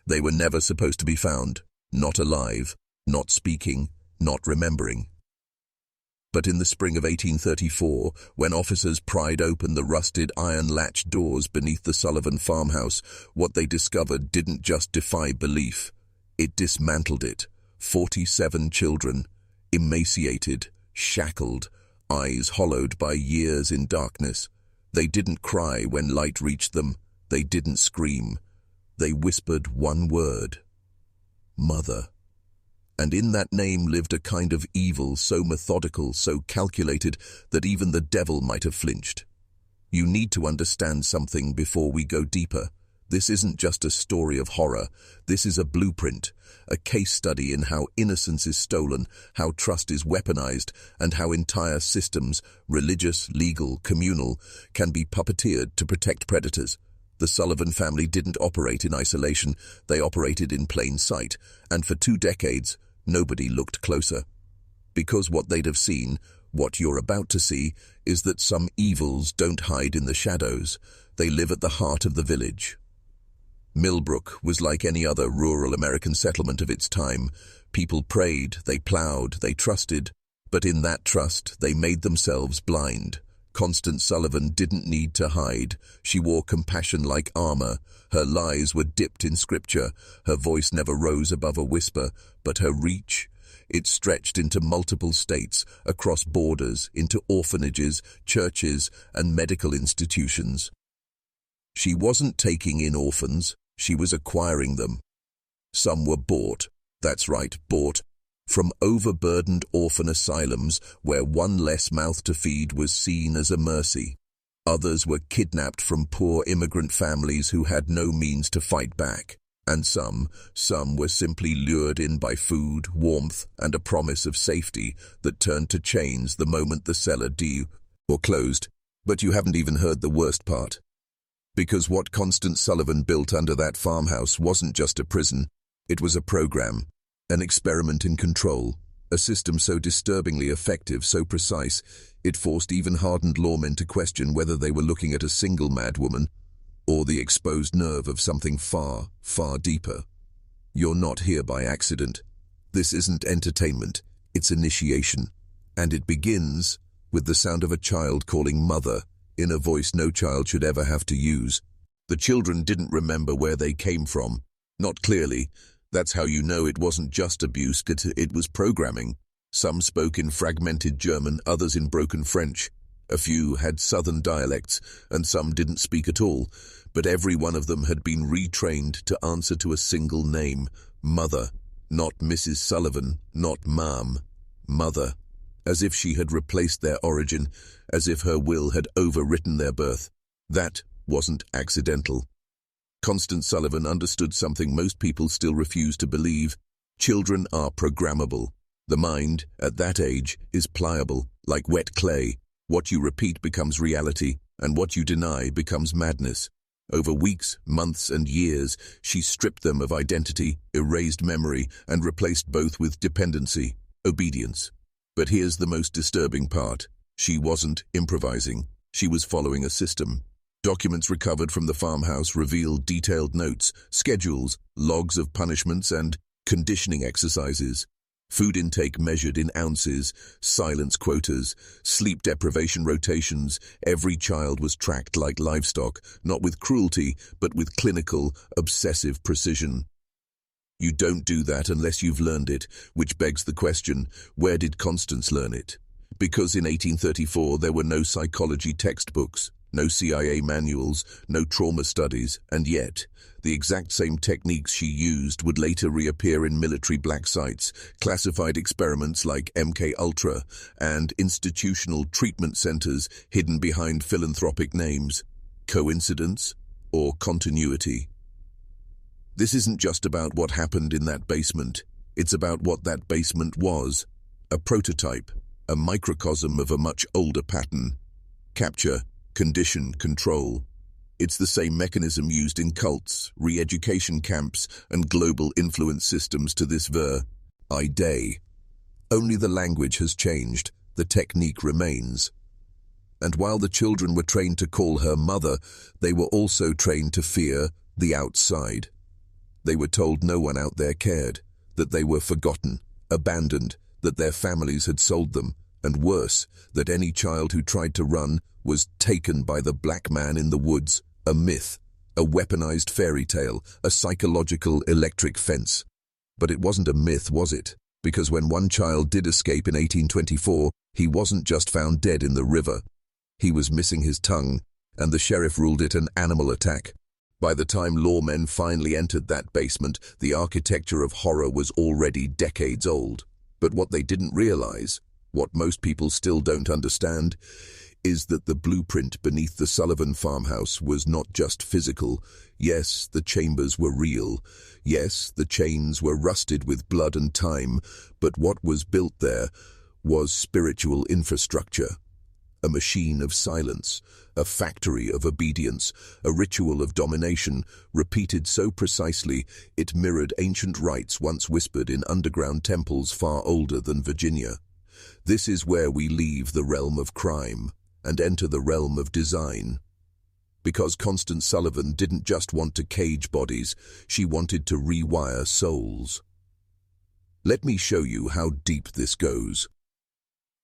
They were never supposed to be found, not alive, not speaking, not remembering. But in the spring of 1834, when officers pried open the rusted iron-latched doors beneath the Sullivan farmhouse, what they discovered didn't just defy belief. It dismantled it. 47 children, emaciated, shackled, eyes hollowed by years in darkness. They didn't cry when light reached them. They didn't scream. They whispered one word: Mother. And in that name lived a kind of evil so methodical, so calculated, that even the devil might have flinched. You need to understand something before we go deeper. This isn't just a story of horror. This is a blueprint, a case study in how innocence is stolen, how trust is weaponized, and how entire systems, religious, legal, communal, can be puppeteered to protect predators. The Sullivan family didn't operate in isolation. They operated in plain sight, and for 2 decades, nobody looked closer. Because what they'd have seen, what you're about to see, is that some evils don't hide in the shadows. They live at the heart of the village. Millbrook was like any other rural American settlement of its time. People prayed, they plowed, they trusted, but in that trust they made themselves blind. Constance Sullivan didn't need to hide. She wore compassion like armor. Her lies were dipped in scripture. Her voice never rose above a whisper, but her reach, it stretched into multiple states, across borders, into orphanages, churches, and medical institutions. She wasn't taking in orphans, she was acquiring them. Some were bought, that's right, bought, from overburdened orphan asylums where one less mouth to feed was seen as a mercy. Others were kidnapped from poor immigrant families who had no means to fight back. And some were simply lured in by food, warmth, and a promise of safety that turned to chains the moment the cellar closed. But you haven't even heard the worst part. Because what Constance Sullivan built under that farmhouse wasn't just a prison, it was a program. An experiment in control, a system so disturbingly effective, so precise, it forced even hardened lawmen to question whether they were looking at a single mad woman or the exposed nerve of something far, far deeper. You're not here by accident. This isn't entertainment, it's initiation. And it begins with the sound of a child calling mother, in a voice no child should ever have to use. The children didn't remember where they came from, not clearly. That's how you know it wasn't just abuse, it was programming. Some spoke in fragmented German, others in broken French. A few had southern dialects, and some didn't speak at all, but every one of them had been retrained to answer to a single name: Mother. Not Mrs. Sullivan, not Ma'am. Mother. As if she had replaced their origin, as if her will had overwritten their birth. That wasn't accidental. Constance Sullivan understood something most people still refuse to believe. Children are programmable. The mind, at that age, is pliable, like wet clay. What you repeat becomes reality, and what you deny becomes madness. Over weeks, months, and years, she stripped them of identity, erased memory, and replaced both with dependency, obedience. But here's the most disturbing part. She wasn't improvising. She was following a system. Documents recovered from the farmhouse revealed detailed notes, schedules, logs of punishments, and conditioning exercises. Food intake measured in ounces, silence quotas, sleep deprivation rotations. Every child was tracked like livestock, not with cruelty, but with clinical, obsessive precision. You don't do that unless you've learned it, which begs the question, where did Constance learn it? Because in 1834 there were no psychology textbooks, no CIA manuals, no trauma studies, and yet, the exact same techniques she used would later reappear in military black sites, classified experiments like MK-Ultra, and institutional treatment centers hidden behind philanthropic names. Coincidence or continuity? This isn't just about what happened in that basement. It's about what that basement was. A prototype, a microcosm of a much older pattern. Capture, condition, control. It's the same mechanism used in cults, re-education camps, and global influence systems to this day. Only the language has changed, the technique remains. And while the children were trained to call her mother, they were also trained to fear the outside. They were told no one out there cared, that they were forgotten, abandoned, that their families had sold them, and worse, that any child who tried to run was taken by the black man in the woods, a myth, a weaponized fairy tale, a psychological electric fence. But it wasn't a myth, was it? Because when one child did escape in 1824, he wasn't just found dead in the river. He was missing his tongue, and the sheriff ruled it an animal attack. By the time lawmen finally entered that basement, the architecture of horror was already decades old. But what they didn't realize, what most people still don't understand, is that the blueprint beneath the Sullivan farmhouse was not just physical. Yes, the chambers were real. Yes, the chains were rusted with blood and time, but what was built there was spiritual infrastructure. A machine of silence, a factory of obedience, a ritual of domination, repeated so precisely it mirrored ancient rites once whispered in underground temples far older than Virginia. This is where we leave the realm of crime and enter the realm of design. Because Constance Sullivan didn't just want to cage bodies, she wanted to rewire souls. Let me show you how deep this goes.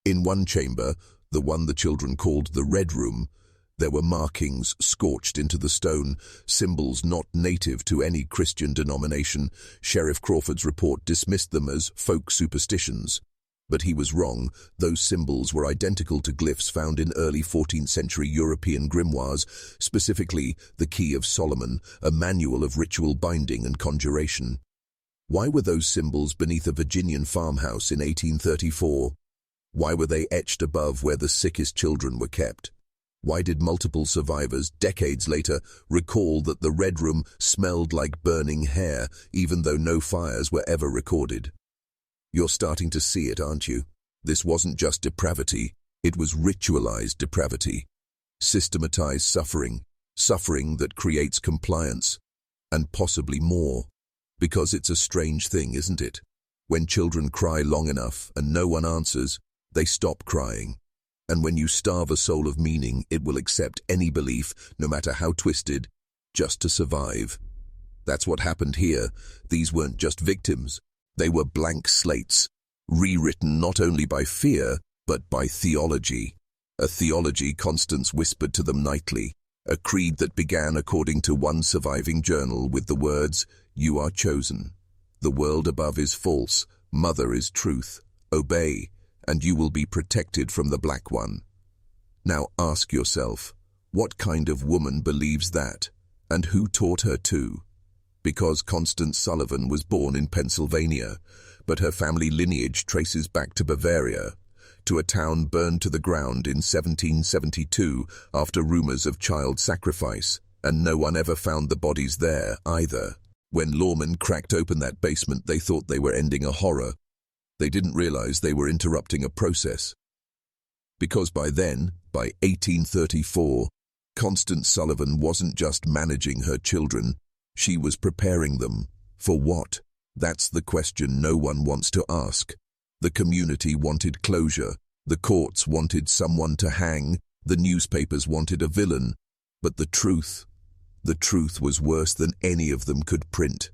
In one chamber, the one the children called the Red Room, there were markings scorched into the stone, symbols not native to any Christian denomination. Sheriff Crawford's report dismissed them as folk superstitions. But he was wrong. Those symbols were identical to glyphs found in early 14th century European grimoires, specifically the Key of Solomon, a manual of ritual binding and conjuration. Why were those symbols beneath a Virginian farmhouse in 1834? Why were they etched above where the sickest children were kept? Why did multiple survivors, decades later, recall that the Red Room smelled like burning hair, even though no fires were ever recorded? You're starting to see it, aren't you? This wasn't just depravity, it was ritualized depravity. Systematized suffering, suffering that creates compliance, and possibly more. Because it's a strange thing, isn't it? When children cry long enough and no one answers, they stop crying. And when you starve a soul of meaning, it will accept any belief, no matter how twisted, just to survive. That's what happened here. These weren't just victims. They were blank slates, rewritten not only by fear, but by theology. A theology Constance whispered to them nightly, a creed that began, according to one surviving journal, with the words, "You are chosen. The world above is false, Mother is truth. Obey, and you will be protected from the Black One." Now ask yourself, what kind of woman believes that, and who taught her to? Because Constance Sullivan was born in Pennsylvania, but her family lineage traces back to Bavaria, to a town burned to the ground in 1772 after rumors of child sacrifice, and no one ever found the bodies there either. When lawmen cracked open that basement, they thought they were ending a horror. They didn't realize they were interrupting a process. Because by then, by 1834, Constance Sullivan wasn't just managing her children, she was preparing them. For what? That's the question no one wants to ask. The community wanted closure. The courts wanted someone to hang. The newspapers wanted a villain. But the truth was worse than any of them could print.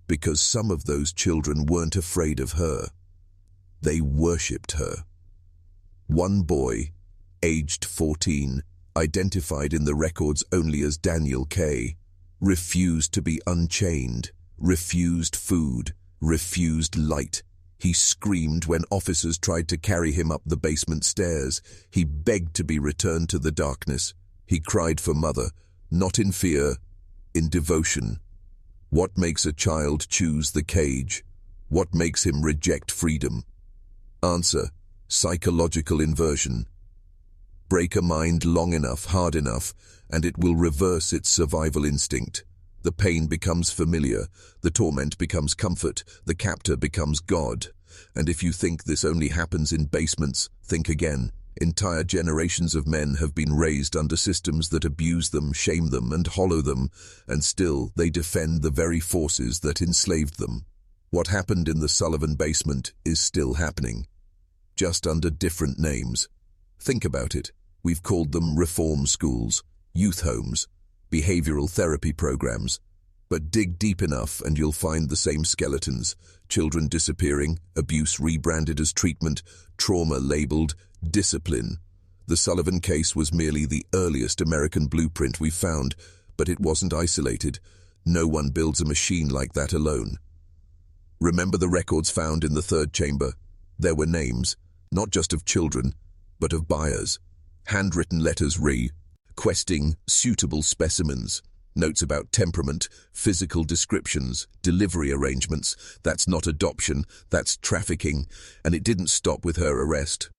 Because some of those children weren't afraid of her. They worshipped her. One boy, aged 14, identified in the records only as Daniel K., refused to be unchained, refused food, refused light. He screamed when officers tried to carry him up the basement stairs. He begged to be returned to the darkness. He cried for mother, not in fear, in devotion. What makes a child choose the cage? What makes him reject freedom? Answer: psychological inversion. Break a mind long enough, hard enough, and it will reverse its survival instinct. The pain becomes familiar, the torment becomes comfort, the captor becomes God. And if you think this only happens in basements, think again. Entire generations of men have been raised under systems that abuse them, shame them, and hollow them, and still they defend the very forces that enslaved them. What happened in the Sullivan basement is still happening, just under different names. Think about it. We've called them reform schools, youth homes, behavioral therapy programs. But dig deep enough and you'll find the same skeletons. Children disappearing, abuse rebranded as treatment, trauma labeled discipline. The Sullivan case was merely the earliest American blueprint we found, but it wasn't isolated. No one builds a machine like that alone. Remember the records found in the third chamber? There were names, not just of children, but of buyers. Handwritten letters requesting suitable specimens. Notes about temperament, physical descriptions, delivery arrangements. That's not adoption, that's trafficking, and it didn't stop with her arrest.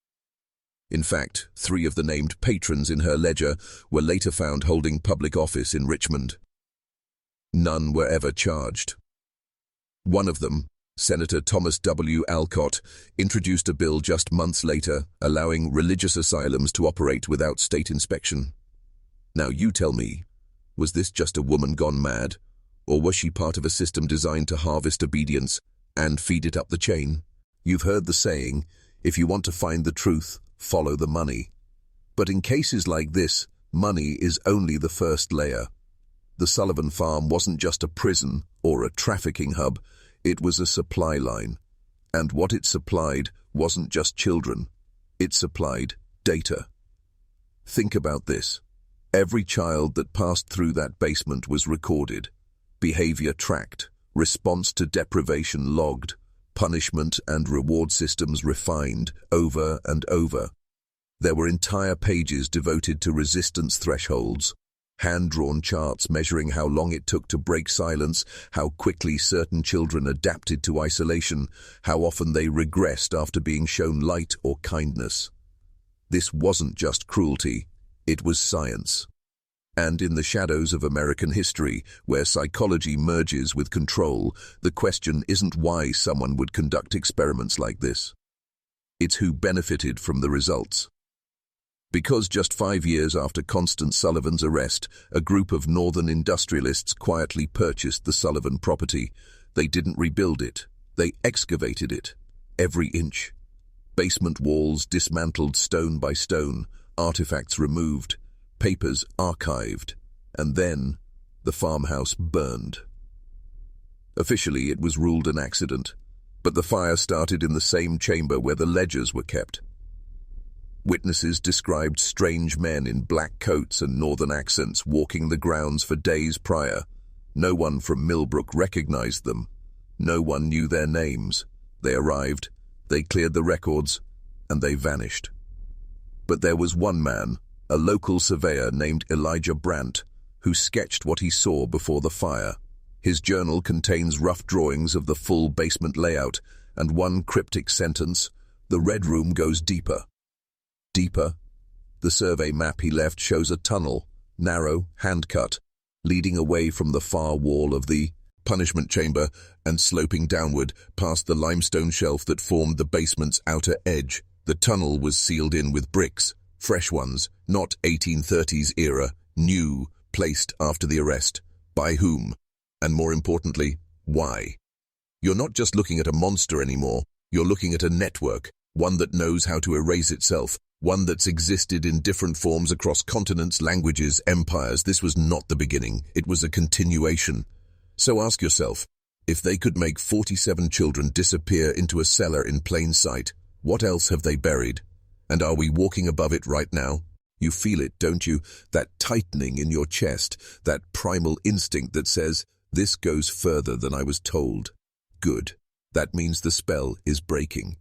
In fact, 3 of the named patrons in her ledger were later found holding public office in Richmond. None were ever charged. One of them, Senator Thomas W. Alcott, introduced a bill just months later allowing religious asylums to operate without state inspection. Now you tell me, was this just a woman gone mad, or was she part of a system designed to harvest obedience and feed it up the chain? You've heard the saying, if you want to find the truth, follow the money. But in cases like this, money is only the first layer. The Sullivan farm wasn't just a prison or a trafficking hub, it was a supply line. And what it supplied wasn't just children, it supplied data. Think about this. Every child that passed through that basement was recorded, behavior tracked, response to deprivation logged, punishment and reward systems refined over and over. There were entire pages devoted to resistance thresholds, hand-drawn charts measuring how long it took to break silence, how quickly certain children adapted to isolation, how often they regressed after being shown light or kindness. This wasn't just cruelty, it was science. And in the shadows of American history, where psychology merges with control, the question isn't why someone would conduct experiments like this. It's who benefited from the results. Because just 5 years after Constance Sullivan's arrest, a group of northern industrialists quietly purchased the Sullivan property. They didn't rebuild it, they excavated it, every inch. Basement walls dismantled stone by stone, artifacts removed, papers archived, and then the farmhouse burned. Officially, it was ruled an accident, but the fire started in the same chamber where the ledgers were kept. Witnesses described strange men in black coats and northern accents walking the grounds for days prior. No one from Millbrook recognized them. No one knew their names. They arrived, they cleared the records, and they vanished. But there was one man, a local surveyor named Elijah Brandt, who sketched what he saw before the fire. His journal contains rough drawings of the full basement layout and one cryptic sentence, "The red room goes deeper." Deeper? The survey map he left shows a tunnel, narrow, hand-cut, leading away from the far wall of the punishment chamber and sloping downward past the limestone shelf that formed the basement's outer edge. The tunnel was sealed in with bricks, fresh ones, not 1830s era, new, placed after the arrest. By whom? And more importantly, why? You're not just looking at a monster anymore, you're looking at a network, one that knows how to erase itself, one that's existed in different forms across continents, languages, empires. This was not the beginning, it was a continuation. So ask yourself, if they could make 47 children disappear into a cellar in plain sight, what else have they buried? And are we walking above it right now? You feel it, don't you? That tightening in your chest, that primal instinct that says, this goes further than I was told. Good. That means the spell is breaking.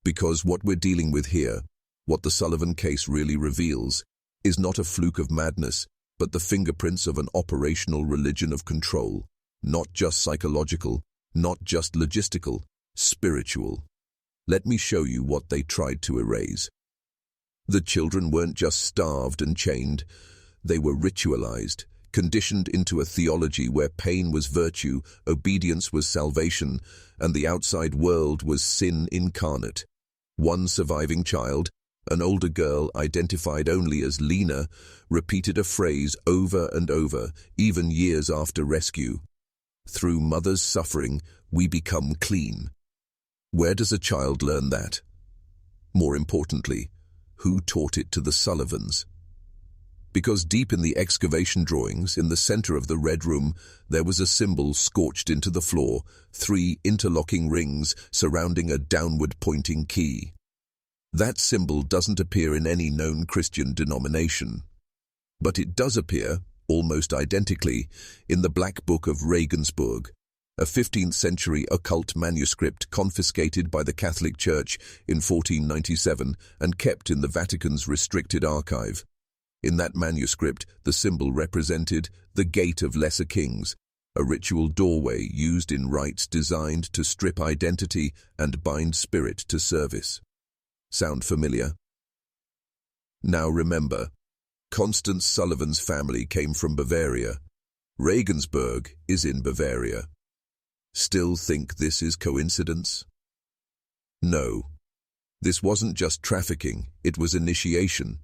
Because what we're dealing with here, what the Sullivan case really reveals, is not a fluke of madness, but the fingerprints of an operational religion of control. Not just psychological, not just logistical, spiritual. Let me show you what they tried to erase. The children weren't just starved and chained, they were ritualized, conditioned into a theology where pain was virtue, obedience was salvation, and the outside world was sin incarnate. One surviving child, an older girl identified only as Lena, repeated a phrase over and over, even years after rescue. Through mother's suffering, we become clean. Where does a child learn that? More importantly, who taught it to the Sullivans? Because deep in the excavation drawings, in the center of the red room, there was a symbol scorched into the floor, 3 interlocking rings surrounding a downward-pointing key. That symbol doesn't appear in any known Christian denomination. But it does appear, almost identically, in the Black Book of Regensburg, a 15th-century occult manuscript confiscated by the Catholic Church in 1497 and kept in the Vatican's restricted archive. In that manuscript, the symbol represented the Gate of Lesser Kings, a ritual doorway used in rites designed to strip identity and bind spirit to service. Sound familiar? Now remember, Constance Sullivan's family came from Bavaria. Regensburg is in Bavaria. Still think this is coincidence? No. This wasn't just trafficking, it was initiation.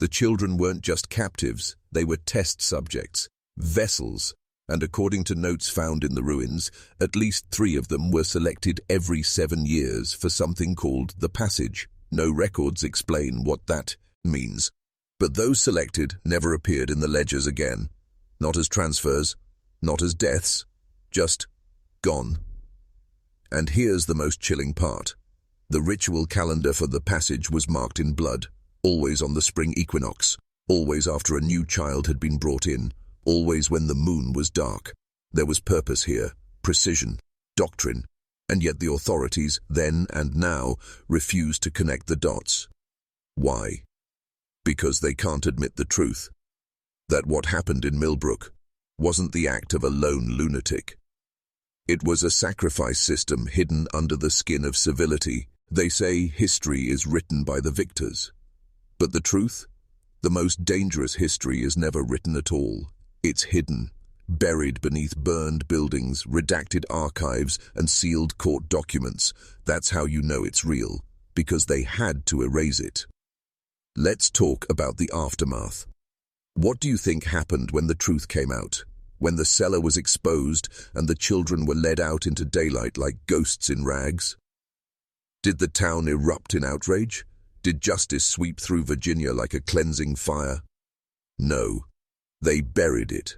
The children weren't just captives, they were test subjects, vessels, and according to notes found in the ruins, at least 3 of them were selected every 7 years for something called the passage. No records explain what that means. But those selected never appeared in the ledgers again. Not as transfers, not as deaths, just gone. And here's the most chilling part. The ritual calendar for the passage was marked in blood, always on the spring equinox, always after a new child had been brought in, always when the moon was dark. There was purpose here, precision, doctrine, and yet the authorities, then and now, refused to connect the dots. Why? Because they can't admit the truth. That what happened in Millbrook wasn't the act of a lone lunatic. It was a sacrifice system hidden under the skin of civility. They say history is written by the victors. But the truth? The most dangerous history is never written at all. It's hidden, buried beneath burned buildings, redacted archives, and sealed court documents. That's how you know it's real, because they had to erase it. Let's talk about the aftermath. What do you think happened when the truth came out? When the cellar was exposed and the children were led out into daylight like ghosts in rags? Did the town erupt in outrage? Did justice sweep through Virginia like a cleansing fire? No, they buried it.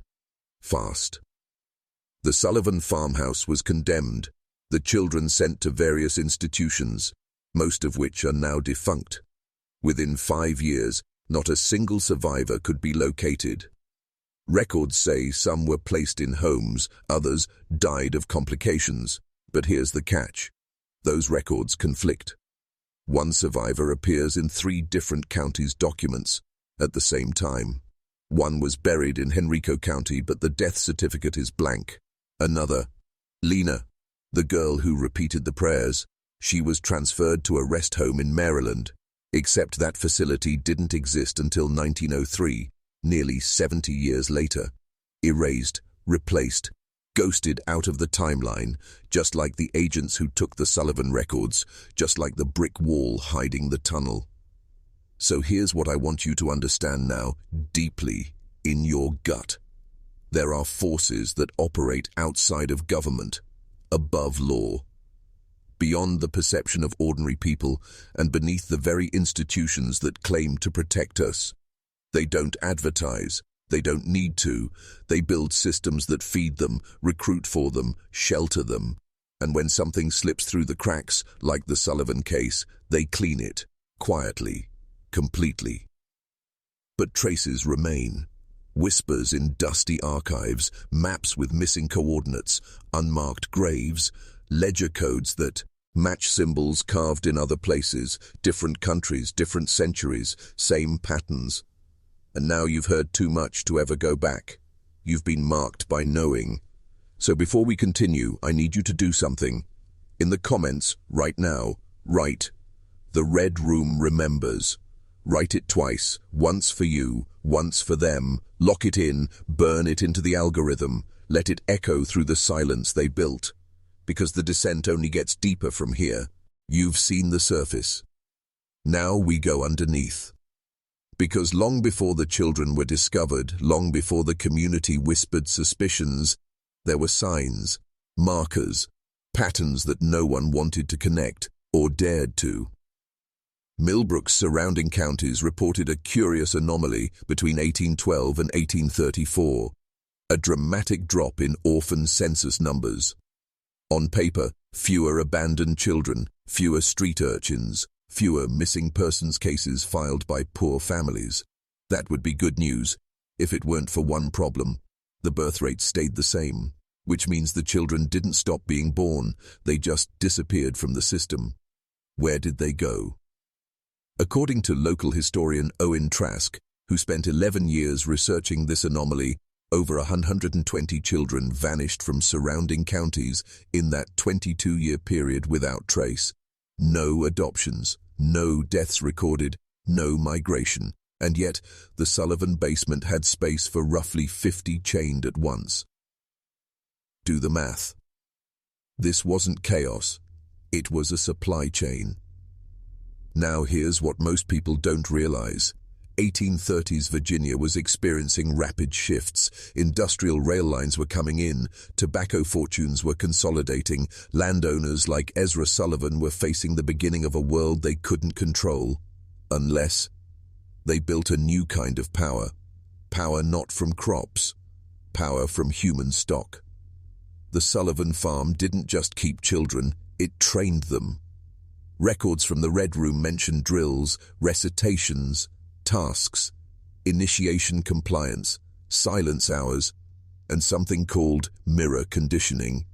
Fast. The Sullivan farmhouse was condemned, the children sent to various institutions, most of which are now defunct. Within 5 years, not a single survivor could be located. Records say some were placed in homes, others died of complications. But here's the catch. Those records conflict. One survivor appears in 3 different counties' documents at the same time. One was buried in Henrico County, but the death certificate is blank. Another, Lena, the girl who repeated the prayers, she was transferred to a rest home in Maryland, except that facility didn't exist until 1903, nearly 70 years later. Erased, replaced, ghosted out of the timeline, just like the agents who took the Sullivan records, just like the brick wall hiding the tunnel. So here's what I want you to understand now, deeply, in your gut. There are forces that operate outside of government, above law, beyond the perception of ordinary people, and beneath the very institutions that claim to protect us. They don't advertise. They don't need to. They build systems that feed them, recruit for them, shelter them. And when something slips through the cracks, like the Sullivan case, they clean it, quietly, completely. But traces remain. Whispers in dusty archives, maps with missing coordinates, unmarked graves, ledger codes that match symbols carved in other places, different countries, different centuries, same patterns. And now you've heard too much to ever go back. You've been marked by knowing. So before we continue, I need you to do something. In the comments, right now, write, "The Red Room remembers." Write it twice, once for you, once for them. Lock it in, burn it into the algorithm. Let it echo through the silence they built. Because the descent only gets deeper from here. You've seen the surface. Now we go underneath. Because long before the children were discovered, long before the community whispered suspicions, there were signs, markers, patterns that no one wanted to connect or dared to. Millbrook's surrounding counties reported a curious anomaly between 1812 and 1834, a dramatic drop in orphan census numbers. On paper, fewer abandoned children, fewer street urchins, fewer missing persons cases filed by poor families. That would be good news, if it weren't for one problem. The birth rate stayed the same, which means the children didn't stop being born, they just disappeared from the system. Where did they go? According to local historian Owen Trask, who spent 11 years researching this anomaly, over 120 children vanished from surrounding counties in that 22-year period without trace. No adoptions, no deaths recorded, no migration, and yet the Sullivan basement had space for roughly 50 chained at once. Do the math. This wasn't chaos, it was a supply chain. Now here's what most people don't realize. 1830s Virginia was experiencing rapid shifts. Industrial rail lines were coming in, tobacco fortunes were consolidating, landowners like Ezra Sullivan were facing the beginning of a world they couldn't control, unless they built a new kind of power. Power not from crops, power from human stock. The Sullivan farm didn't just keep children, it trained them. Records from the Red Room mention drills, recitations, tasks, initiation compliance, silence hours, and something called mirror conditioning.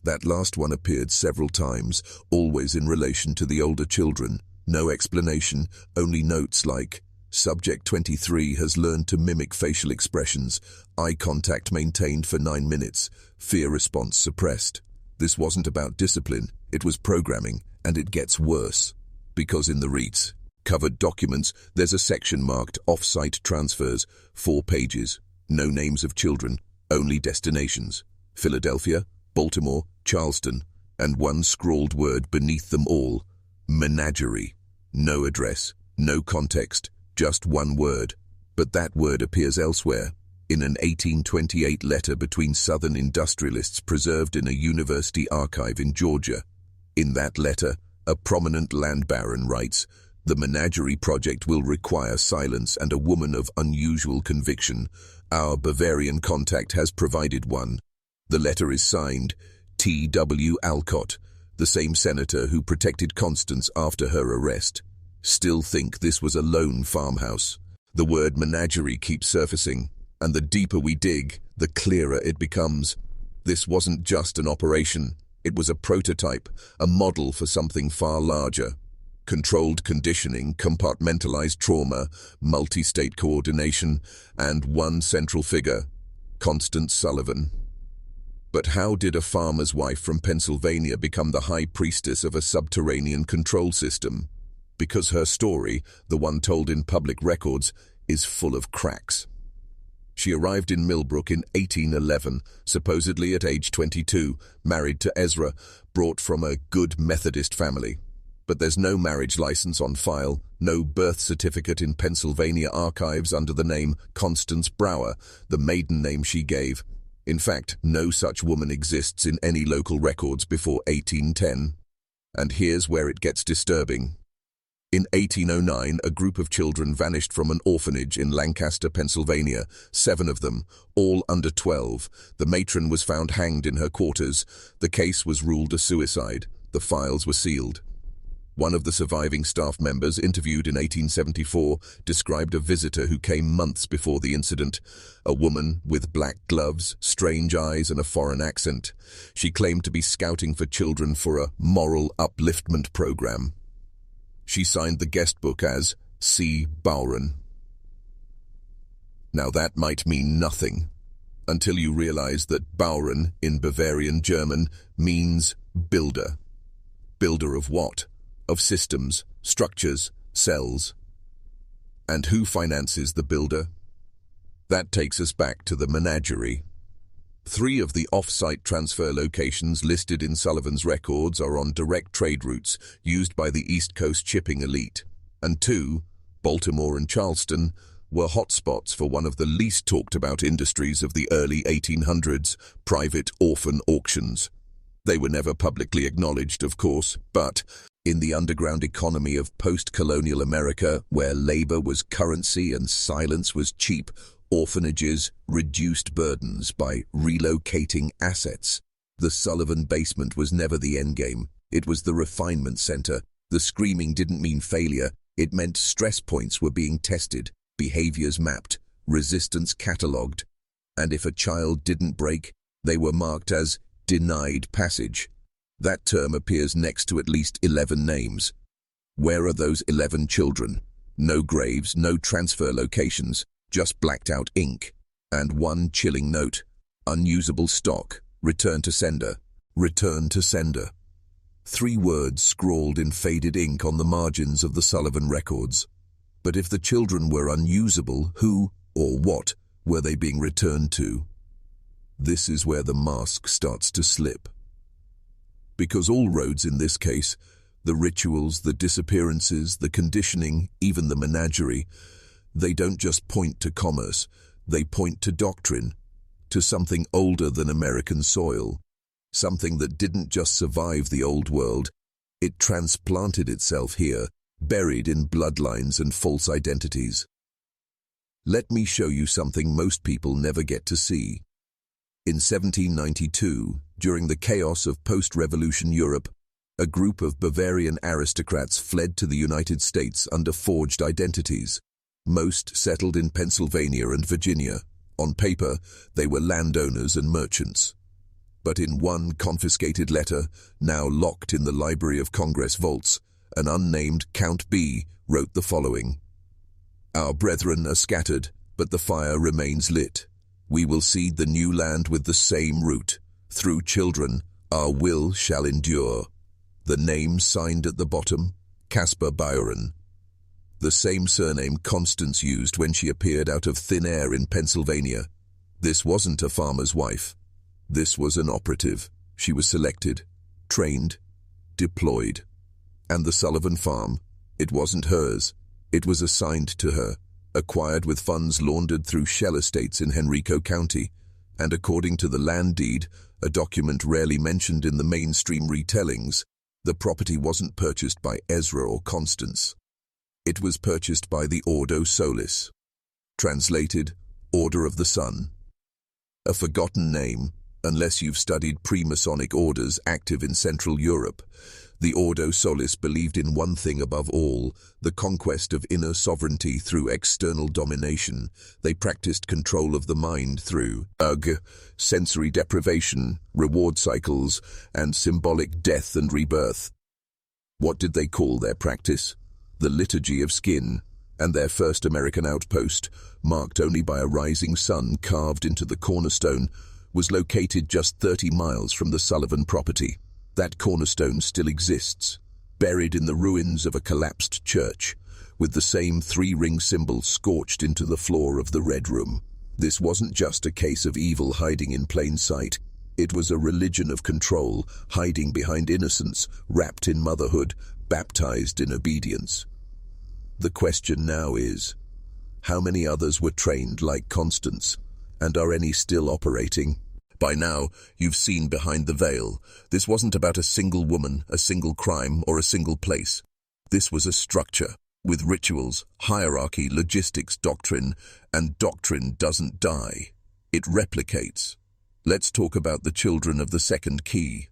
That last one appeared several times, always in relation to the older children. No explanation, only notes like, Subject 23 has learned to mimic facial expressions, eye contact maintained for 9 minutes, fear response suppressed. This wasn't about discipline, it was programming, and it gets worse. Because in the REITs, covered documents, there's a section marked Off-Site Transfers, 4 pages, no names of children, only destinations. Philadelphia, Baltimore, Charleston, and one scrawled word beneath them all, menagerie. No address, no context, just one word. But that word appears elsewhere, in an 1828 letter between Southern industrialists preserved in a university archive in Georgia. In that letter, a prominent land baron writes, "The menagerie project will require silence and a woman of unusual conviction. Our Bavarian contact has provided one." The letter is signed, T.W. Alcott, the same senator who protected Constance after her arrest. Still think this was a lone farmhouse. The word menagerie keeps surfacing, and the deeper we dig, the clearer it becomes. This wasn't just an operation. It was a prototype, a model for something far larger. Controlled conditioning, compartmentalized trauma, multi-state coordination, and one central figure, Constance Sullivan. But how did a farmer's wife from Pennsylvania become the high priestess of a subterranean control system? Because her story, the one told in public records, is full of cracks. She arrived in Millbrook in 1811, supposedly at age 22, married to Ezra, brought from a good Methodist family. But there's no marriage license on file, no birth certificate in Pennsylvania archives under the name Constance Brower, the maiden name she gave. In fact, no such woman exists in any local records before 1810. And here's where it gets disturbing. In 1809, a group of children vanished from an orphanage in Lancaster, Pennsylvania, 7 of them, all under 12. The matron was found hanged in her quarters. The case was ruled a suicide. The files were sealed. One of the surviving staff members, interviewed in 1874, described a visitor who came months before the incident, a woman with black gloves, strange eyes, and a foreign accent. She claimed to be scouting for children for a moral upliftment program. She signed the guest book as C. Bowron. Now that might mean nothing, until you realize that Bowron, in Bavarian German, means builder. Builder of what? Of systems, structures, cells. And who finances the builder? That takes us back to the menagerie. 3 of the off-site transfer locations listed in Sullivan's records are on direct trade routes used by the East Coast shipping elite, and 2, Baltimore and Charleston, were hotspots for one of the least talked about industries of the early 1800s, private orphan auctions. They were never publicly acknowledged, of course, but In the underground economy of post-colonial America, where labor was currency and silence was cheap, orphanages reduced burdens by relocating assets. The Sullivan basement was never the endgame. It was the refinement center. The screaming didn't mean failure. It meant stress points were being tested, behaviors mapped, resistance catalogued. And if a child didn't break, they were marked as denied passage. That term appears next to at least 11 names. Where are those 11 children? No graves, no transfer locations, just blacked out ink. And one chilling note: unusable stock, return to sender, return to sender. 3 words scrawled in faded ink on the margins of the Sullivan records. But if the children were unusable, who or what were they being returned to? This is where the mask starts to slip. Because all roads in this case, the rituals, the disappearances, the conditioning, even the menagerie, they don't just point to commerce, they point to doctrine, to something older than American soil, something that didn't just survive the old world, it transplanted itself here, buried in bloodlines and false identities. Let me show you something most people never get to see. In 1792, during the chaos of post-revolution Europe, a group of Bavarian aristocrats fled to the United States under forged identities. Most settled in Pennsylvania and Virginia. On paper, they were landowners and merchants. But in one confiscated letter, now locked in the Library of Congress vaults, an unnamed Count B wrote the following: "Our brethren are scattered, but the fire remains lit. We will seed the new land with the same root. Through children, our will shall endure." The name signed at the bottom, Caspar Byron. The same surname Constance used when she appeared out of thin air in Pennsylvania. This wasn't a farmer's wife. This was an operative. She was selected, trained, deployed. And the Sullivan farm, it wasn't hers. It was assigned to her, acquired with funds laundered through shell estates in Henrico County, and according to the land deed, a document rarely mentioned in the mainstream retellings, the property wasn't purchased by Ezra or Constance. It was purchased by the Ordo Solis. Translated, Order of the Sun. A forgotten name, unless you've studied pre-Masonic orders active in Central Europe. The Ordo Solis believed in one thing above all, the conquest of inner sovereignty through external domination. They practiced control of the mind through sensory deprivation, reward cycles, and symbolic death and rebirth. What did they call their practice? The Liturgy of Skin, and their first American outpost, marked only by a rising sun carved into the cornerstone, was located just 30 miles from the Sullivan property. That cornerstone still exists, buried in the ruins of a collapsed church, with the same 3-ring symbol scorched into the floor of the Red Room. This wasn't just a case of evil hiding in plain sight. It was a religion of control, hiding behind innocence, wrapped in motherhood, baptized in obedience. The question now is, how many others were trained like Constance, and are any still operating? By now, you've seen behind the veil. This wasn't about a single woman, a single crime, or a single place. This was a structure, with rituals, hierarchy, logistics, doctrine, and doctrine doesn't die. It replicates. Let's talk about the children of the second key.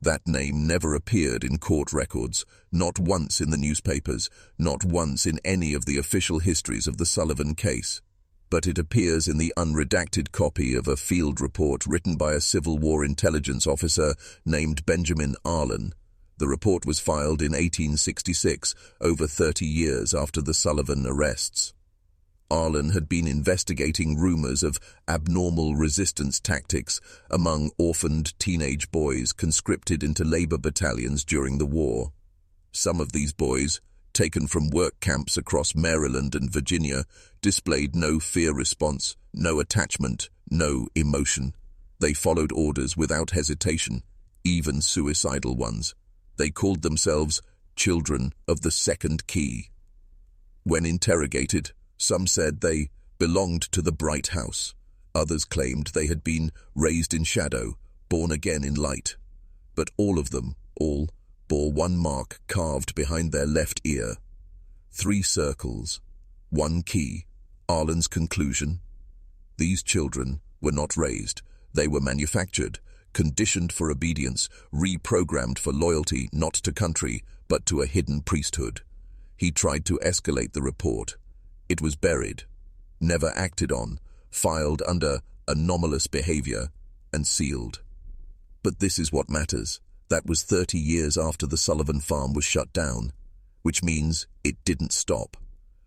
That name never appeared in court records, not once in the newspapers, not once in any of the official histories of the Sullivan case. But it appears in the unredacted copy of a field report written by a Civil War intelligence officer named Benjamin Arlen. The report was filed in 1866, over 30 years after the Sullivan arrests. Arlen had been investigating rumors of abnormal resistance tactics among orphaned teenage boys conscripted into labor battalions during the war. Some of these boys, taken from work camps across Maryland and Virginia, displayed no fear response, no attachment, no emotion. They followed orders without hesitation, even suicidal ones. They called themselves children of the second key. When interrogated, some said they belonged to the bright house. Others claimed they had been raised in shadow, born again in light. But all of them, all, bore one mark carved behind their left ear. 3 circles, 1 key. Arlen's conclusion? These children were not raised. They were manufactured, conditioned for obedience, reprogrammed for loyalty not to country, but to a hidden priesthood. He tried to escalate the report. It was buried, never acted on, filed under anomalous behavior, and sealed. But this is what matters. That was 30 years after the Sullivan farm was shut down, which means it didn't stop.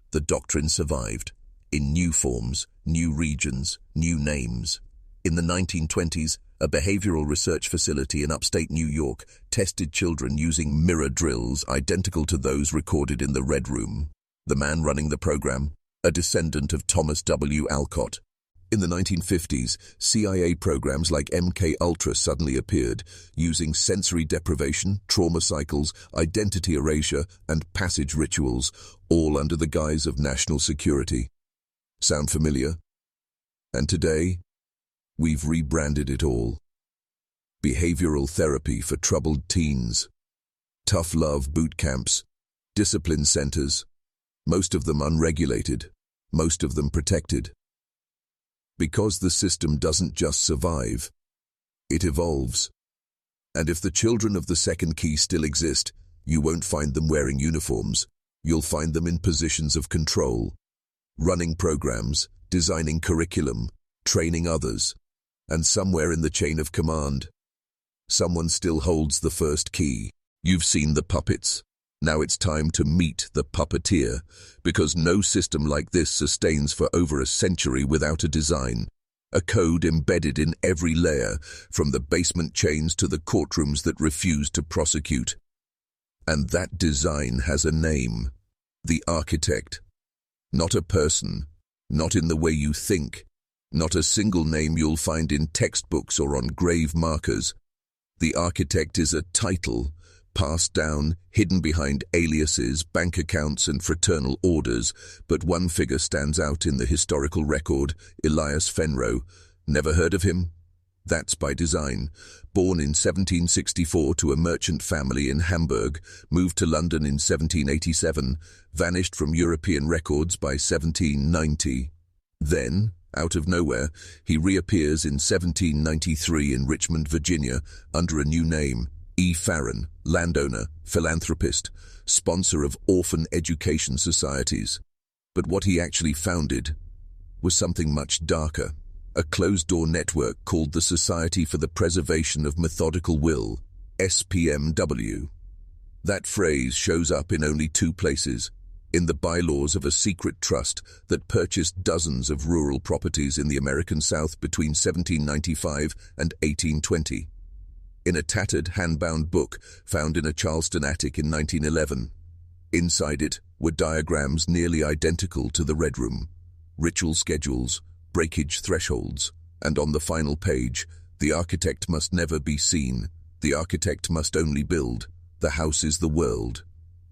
The doctrine survived, in new forms, new regions, new names. In the 1920s, a behavioral research facility in upstate New York tested children using mirror drills identical to those recorded in the Red Room. The man running the program, a descendant of Thomas W. Alcott. In the 1950s, CIA programs like MK-Ultra suddenly appeared, using sensory deprivation, trauma cycles, identity erasure, and passage rituals, all under the guise of national security. Sound familiar? And today, we've rebranded it all. Behavioral therapy for troubled teens, tough love boot camps, discipline centers, most of them unregulated, most of them protected. Because the system doesn't just survive, it evolves. And if the children of the second key still exist, you won't find them wearing uniforms. You'll find them in positions of control, running programs, designing curriculum, training others. And somewhere in the chain of command, someone still holds the first key. You've seen the puppets. Now it's time to meet the puppeteer, because no system like this sustains for over a century without a design, a code embedded in every layer, from the basement chains to the courtrooms that refuse to prosecute. And that design has a name: the architect. Not a person, not in the way you think, not a single name you'll find in textbooks or on grave markers. The architect is a title, passed down, hidden behind aliases, bank accounts, and fraternal orders, but one figure stands out in the historical record: Elias Fenro. Never heard of him? That's by design. Born in 1764 to a merchant family in Hamburg, moved to London in 1787, vanished from European records by 1790. Then, out of nowhere, he reappears in 1793 in Richmond, Virginia, under a new name: E. Farron, landowner, philanthropist, sponsor of orphan education societies. But what he actually founded was something much darker, a closed-door network called the Society for the Preservation of Methodical Will, SPMW. That phrase shows up in only 2 places: in the bylaws of a secret trust that purchased dozens of rural properties in the American South between 1795 and 1820. In a tattered hand-bound book found in a Charleston attic in 1911. Inside it were diagrams nearly identical to the Red Room, ritual schedules, breakage thresholds, and on the final page, the architect must never be seen. The architect must only build. The house is the world.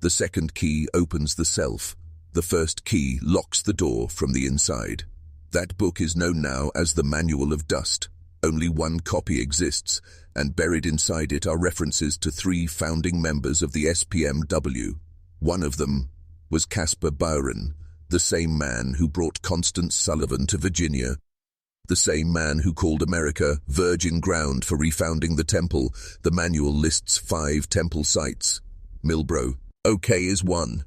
The second key opens the self. The first key locks the door from the inside. That book is known now as the Manual of Dust. Only 1 copy exists, and buried inside it are references to 3 founding members of the SPMW. One of them was Caspar Byron, the same man who brought Constance Sullivan to Virginia, the same man who called America virgin ground for refounding the temple. The manual lists 5 temple sites. Milbro, okay, is one.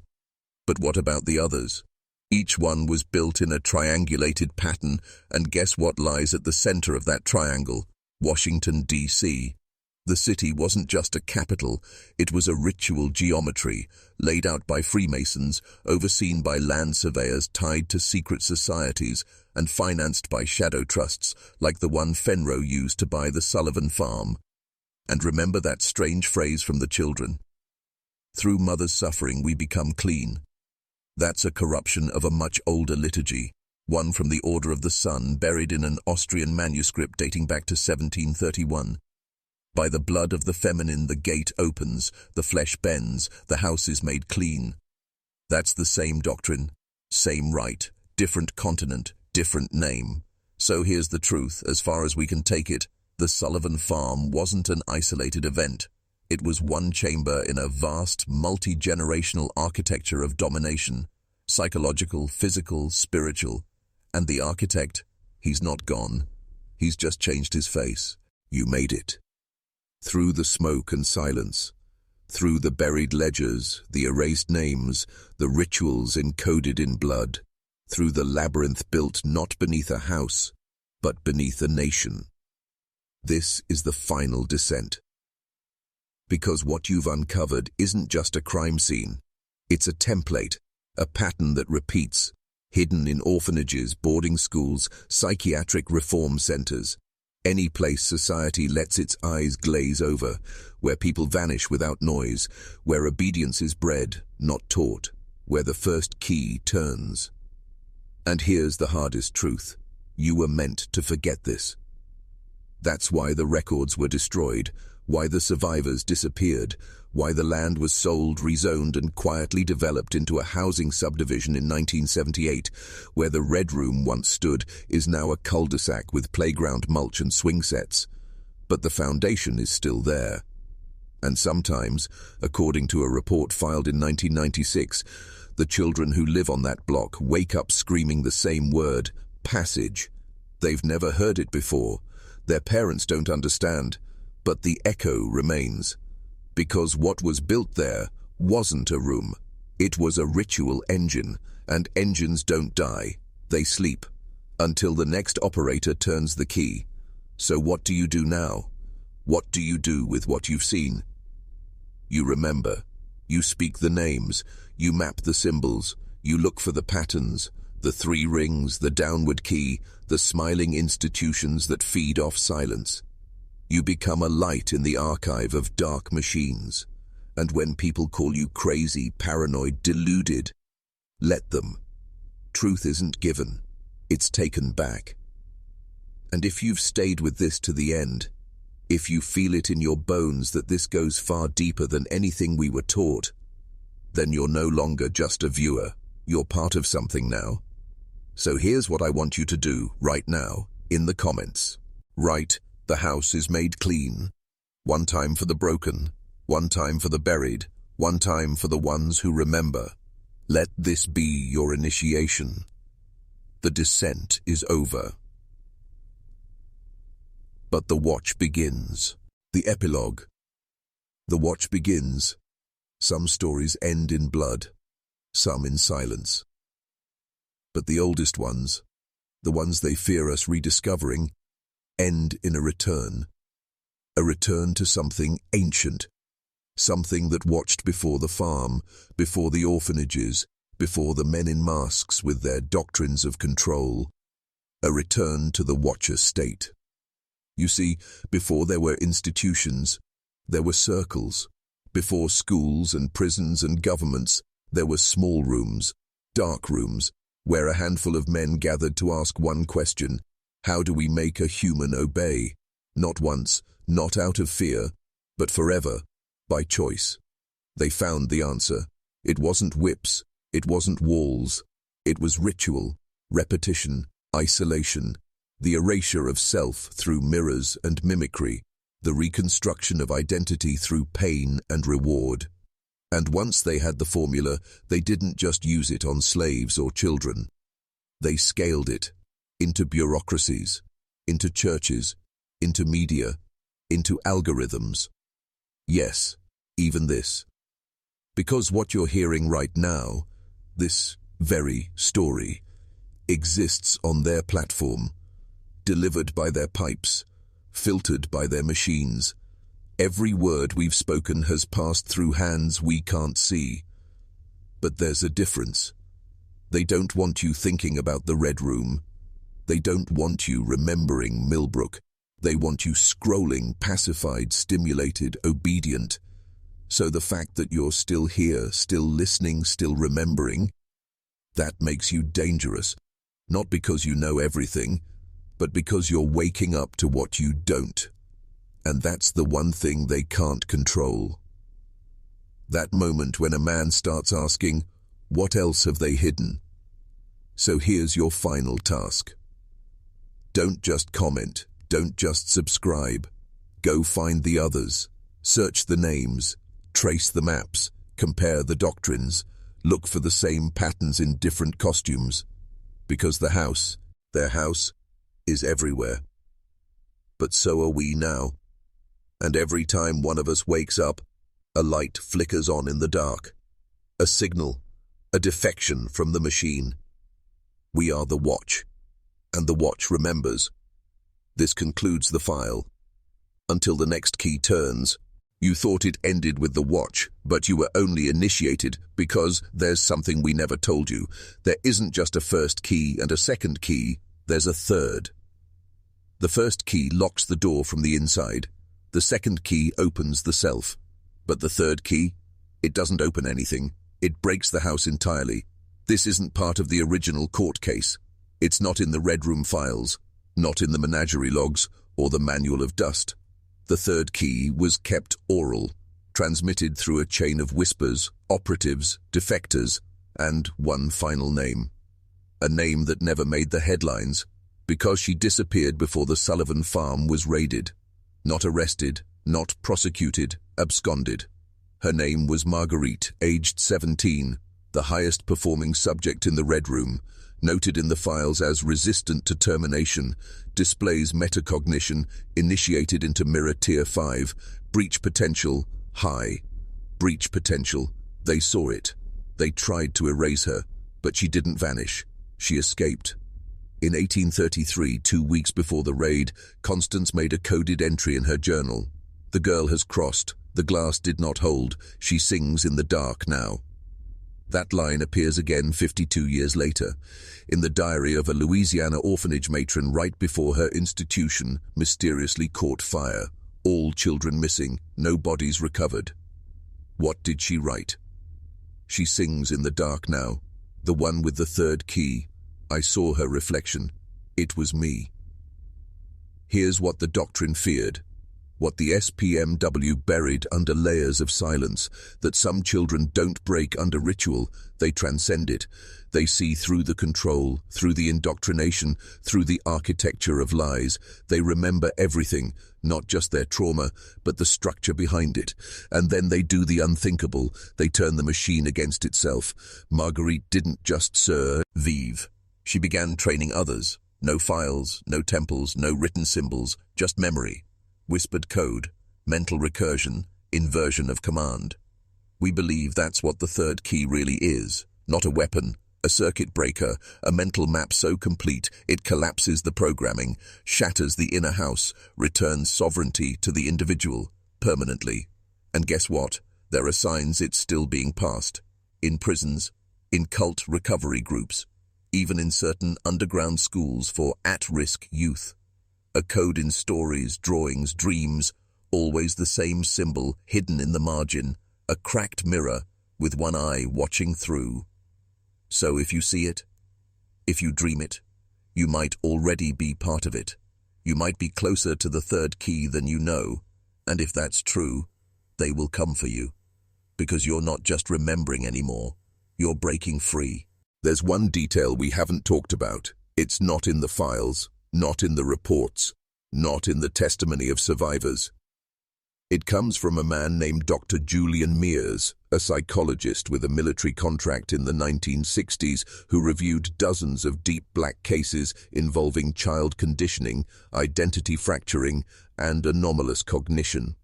But what about the others? Each one was built in a triangulated pattern, and guess what lies at the center of that triangle? Washington, D.C. The city wasn't just a capital, it was a ritual geometry, laid out by Freemasons, overseen by land surveyors tied to secret societies, and financed by shadow trusts, like the one Fenro used to buy the Sullivan farm. And remember that strange phrase from the children: "Through mother's suffering we become clean." That's a corruption of a much older liturgy, one from the Order of the Sun, buried in an Austrian manuscript dating back to 1731. By the blood of the feminine the gate opens, the flesh bends, the house is made clean. That's the same doctrine, same rite, different continent, different name. So here's the truth, as far as we can take it: the Sullivan farm wasn't an isolated event. It was one chamber in a vast, multi-generational architecture of domination, psychological, physical, spiritual. And the architect, he's not gone. He's just changed his face. You made it. Through the smoke and silence, through the buried ledgers, the erased names, the rituals encoded in blood, through the labyrinth built not beneath a house, but beneath a nation. This is the final descent. Because what you've uncovered isn't just a crime scene. It's a template, a pattern that repeats, hidden in orphanages, boarding schools, psychiatric reform centers. Any place society lets its eyes glaze over, where people vanish without noise, where obedience is bred, not taught, where the first key turns. And here's the hardest truth. You were meant to forget this. That's why the records were destroyed, why the survivors disappeared, why the land was sold, rezoned, and quietly developed into a housing subdivision in 1978, where the Red Room once stood is now a cul-de-sac with playground mulch and swing sets. But the foundation is still there. And sometimes, according to a report filed in 1996, the children who live on that block wake up screaming the same word, passage. They've never heard it before. Their parents don't understand. But the echo remains. Because what was built there wasn't a room. It was a ritual engine, and engines don't die. They sleep. Until the next operator turns the key. So what do you do now? What do you do with what you've seen? You remember. You speak the names. You map the symbols. You look for the patterns. The three rings, the downward key, the smiling institutions that feed off silence. You become a light in the archive of dark machines. And when people call you crazy, paranoid, deluded, let them. Truth isn't given. It's taken back. And if you've stayed with this to the end, if you feel it in your bones that this goes far deeper than anything we were taught, then you're no longer just a viewer. You're part of something now. So here's what I want you to do right now in the comments. Write, "The house is made clean." One time for the broken, one time for the buried, one time for the ones who remember. Let this be your initiation. The descent is over. But the watch begins. The epilogue. The watch begins. Some stories end in blood, some in silence. But the oldest ones, the ones they fear us rediscovering, end in a return to something ancient, something that watched before the farm, before the orphanages, before the men in masks with their doctrines of control, a return to the watcher state. You see, before there were institutions, there were circles. Before schools and prisons and governments, there were small rooms, dark rooms, where a handful of men gathered to ask one question: how do we make a human obey? Not once, not out of fear, but forever, by choice. They found the answer. It wasn't whips, it wasn't walls. It was ritual, repetition, isolation, the erasure of self through mirrors and mimicry, the reconstruction of identity through pain and reward. And once they had the formula, they didn't just use it on slaves or children. They scaled it into bureaucracies, into churches, into media, into algorithms. Yes, even this. Because what you're hearing right now, this very story, exists on their platform, delivered by their pipes, filtered by their machines. Every word we've spoken has passed through hands we can't see. But there's a difference. They don't want you thinking about the Red Room. They don't want you remembering Millbrook. They want you scrolling, pacified, stimulated, obedient. So the fact that you're still here, still listening, still remembering, that makes you dangerous. Not because you know everything, but because you're waking up to what you don't. And that's the one thing they can't control. That moment when a man starts asking, what else have they hidden? So here's your final task. Don't just comment, don't just subscribe. Go find the others. Search the names, trace the maps, compare the doctrines, look for the same patterns in different costumes. Because the house, their house, is everywhere. But so are we now. And every time one of us wakes up, a light flickers on in the dark. A signal, a defection from the machine. We are the watch, and the watch remembers. This concludes the file. Until the next key turns. You thought it ended with the watch, but you were only initiated because there's something we never told you. There isn't just a first key and a second key, there's a third. The first key locks the door from the inside. The second key opens the self. But the third key? It doesn't open anything. It breaks the house entirely. This isn't part of the original court case. It's not in the Red Room files, not in the menagerie logs or the Manual of Dust. The third key was kept oral, transmitted through a chain of whispers, operatives, defectors, and one final name. A name that never made the headlines, because she disappeared before the Sullivan farm was raided. Not arrested, not prosecuted, absconded. Her name was Marguerite, aged 17, the highest performing subject in the Red Room, noted in the files as resistant to termination, displays metacognition, initiated into mirror tier 5, breach potential, high. Breach potential, they saw it. They tried to erase her, but she didn't vanish. She escaped. In 1833, 2 weeks before the raid, Constance made a coded entry in her journal. The girl has crossed. The glass did not hold. She sings in the dark now. That line appears again 52 years later, in the diary of a Louisiana orphanage matron right before her institution mysteriously caught fire. All children missing, no bodies recovered. What did she write? She sings in the dark now, the one with the third key. I saw her reflection. It was me. Here's what the doctrine feared. What the SPMW buried under layers of silence, that some children don't break under ritual, they transcend it. They see through the control, through the indoctrination, through the architecture of lies. They remember everything, not just their trauma, but the structure behind it. And then they do the unthinkable. They turn the machine against itself. Marguerite didn't just survive. She began training others. No files, no temples, no written symbols, just memory. Whispered code, mental recursion, inversion of command. We believe that's what the third key really is. Not a weapon, a circuit breaker, a mental map so complete it collapses the programming, shatters the inner house, returns sovereignty to the individual, permanently. And guess what? There are signs it's still being passed. In prisons, in cult recovery groups, even in certain underground schools for at-risk youth. A code in stories, drawings, dreams, always the same symbol hidden in the margin, a cracked mirror with one eye watching through. So if you see it, if you dream it, you might already be part of it. You might be closer to the third key than you know, and if that's true, they will come for you. Because you're not just remembering anymore, you're breaking free. There's one detail we haven't talked about. It's not in the files. Not in the reports, not in the testimony of survivors. It comes from a man named Dr. Julian Mears, a psychologist with a military contract in the 1960s who reviewed dozens of deep black cases involving child conditioning, identity fracturing, and anomalous cognition.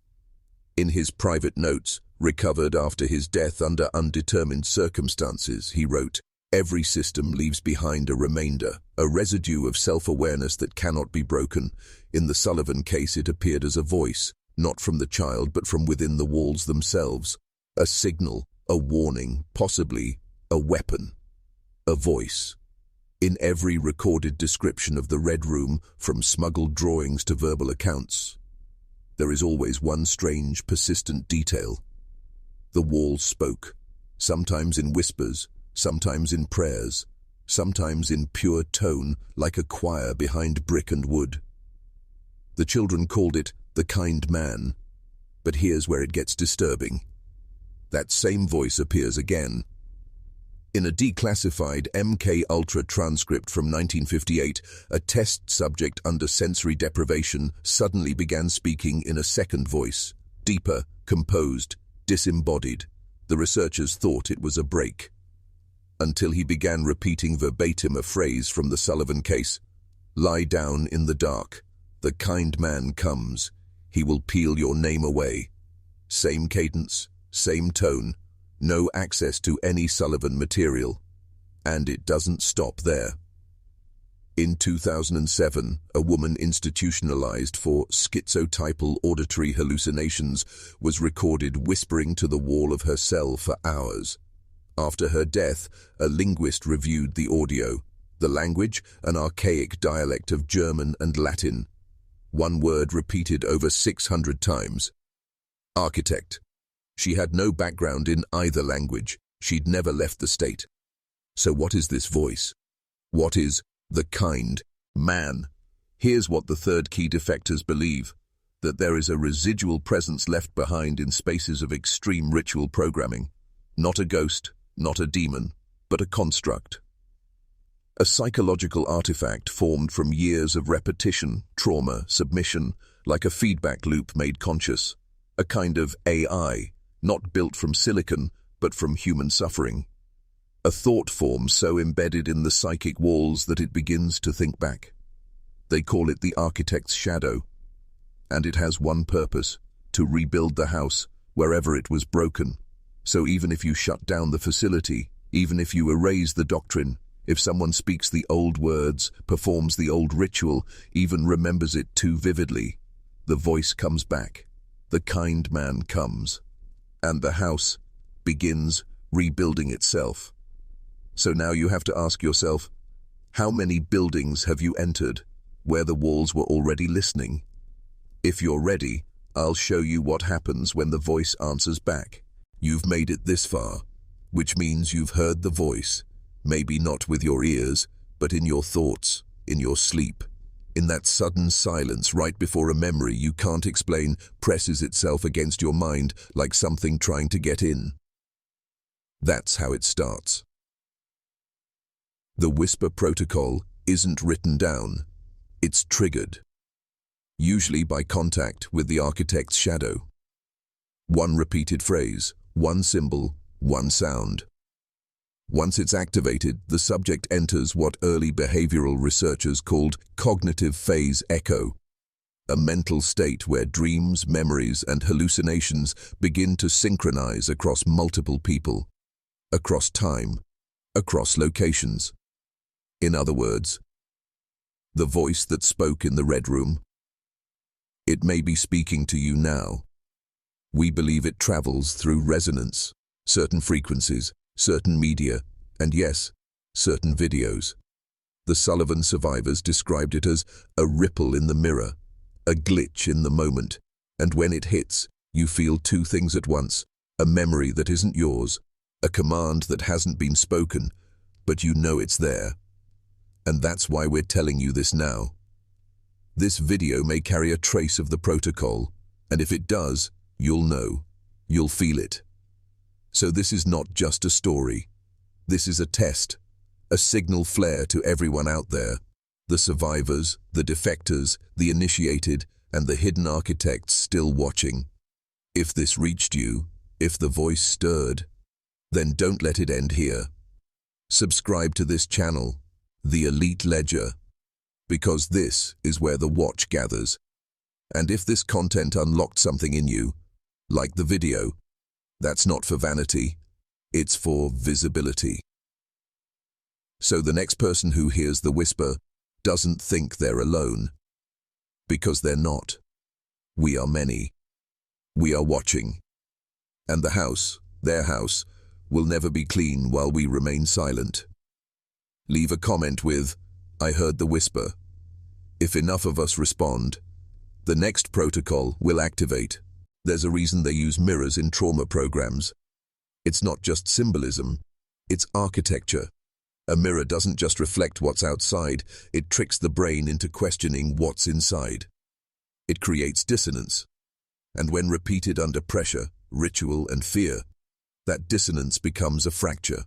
In his private notes, recovered after his death under undetermined circumstances, he wrote, "Every system leaves behind a remainder, a residue of self-awareness that cannot be broken. In the Sullivan case, it appeared as a voice, not from the child but from within the walls themselves. A signal, a warning, possibly a weapon. A voice. In every recorded description of the Red Room, from smuggled drawings to verbal accounts, there is always one strange, persistent detail. The walls spoke, sometimes in whispers, sometimes in prayers, sometimes in pure tone, like a choir behind brick and wood. The children called it the kind man, but here's where it gets disturbing. That same voice appears again. In a declassified MK Ultra transcript from 1958, a test subject under sensory deprivation suddenly began speaking in a second voice, deeper, composed, disembodied. The researchers thought it was a break. Until he began repeating verbatim a phrase from the Sullivan case. "Lie down in the dark. The kind man comes. He will peel your name away." Same cadence, same tone, no access to any Sullivan material. And it doesn't stop there. In 2007, a woman institutionalized for schizotypal auditory hallucinations was recorded whispering to the wall of her cell for hours. After her death, a linguist reviewed the audio. The language, an archaic dialect of German and Latin. One word repeated over 600 times. Architect. She had no background in either language. She'd never left the state. So what is this voice? What is the kind man? Here's what the third key defectors believe, that there is a residual presence left behind in spaces of extreme ritual programming. Not a ghost, not a demon, but a construct. A psychological artifact formed from years of repetition, trauma, submission, like a feedback loop made conscious. A kind of AI, not built from silicon, but from human suffering. A thought form so embedded in the psychic walls that it begins to think back. They call it the architect's shadow. And it has one purpose, to rebuild the house wherever it was broken. So even if you shut down the facility, even if you erase the doctrine, if someone speaks the old words, performs the old ritual, even remembers it too vividly, the voice comes back. The kind man comes. And the house begins rebuilding itself. So now you have to ask yourself, how many buildings have you entered where the walls were already listening? If you're ready, I'll show you what happens when the voice answers back. You've made it this far, which means you've heard the voice, maybe not with your ears, but in your thoughts, in your sleep. In that sudden silence right before a memory you can't explain presses itself against your mind like something trying to get in. That's how it starts. The whisper protocol isn't written down, it's triggered. Usually by contact with the architect's shadow. One repeated phrase, one symbol, one sound. Once it's activated, the subject enters what early behavioral researchers called cognitive phase echo, a mental state where dreams, memories, and hallucinations begin to synchronize across multiple people, across time, across locations. In other words, the voice that spoke in the Red Room, it may be speaking to you now. We believe it travels through resonance, certain frequencies, certain media, and yes, certain videos. The Sullivan survivors described it as a ripple in the mirror, a glitch in the moment, and when it hits, you feel two things at once, a memory that isn't yours, a command that hasn't been spoken, but you know it's there. And that's why we're telling you this now. This video may carry a trace of the protocol, and if it does, you'll know, you'll feel it. So this is not just a story. This is a test, a signal flare to everyone out there, the survivors, the defectors, the initiated, and the hidden architects still watching. If this reached you, if the voice stirred, then don't let it end here. Subscribe to this channel, The Elite Ledger, because this is where the watch gathers. And if this content unlocked something in you, like the video, that's not for vanity, it's for visibility. So the next person who hears the whisper doesn't think they're alone, because they're not. We are many. We are watching. And the house, their house, will never be clean while we remain silent. Leave a comment with, "I heard the whisper." If enough of us respond, the next protocol will activate. There's a reason they use mirrors in trauma programs. It's not just symbolism, it's architecture. A mirror doesn't just reflect what's outside, it tricks the brain into questioning what's inside. It creates dissonance. And when repeated under pressure, ritual, and fear, that dissonance becomes a fracture.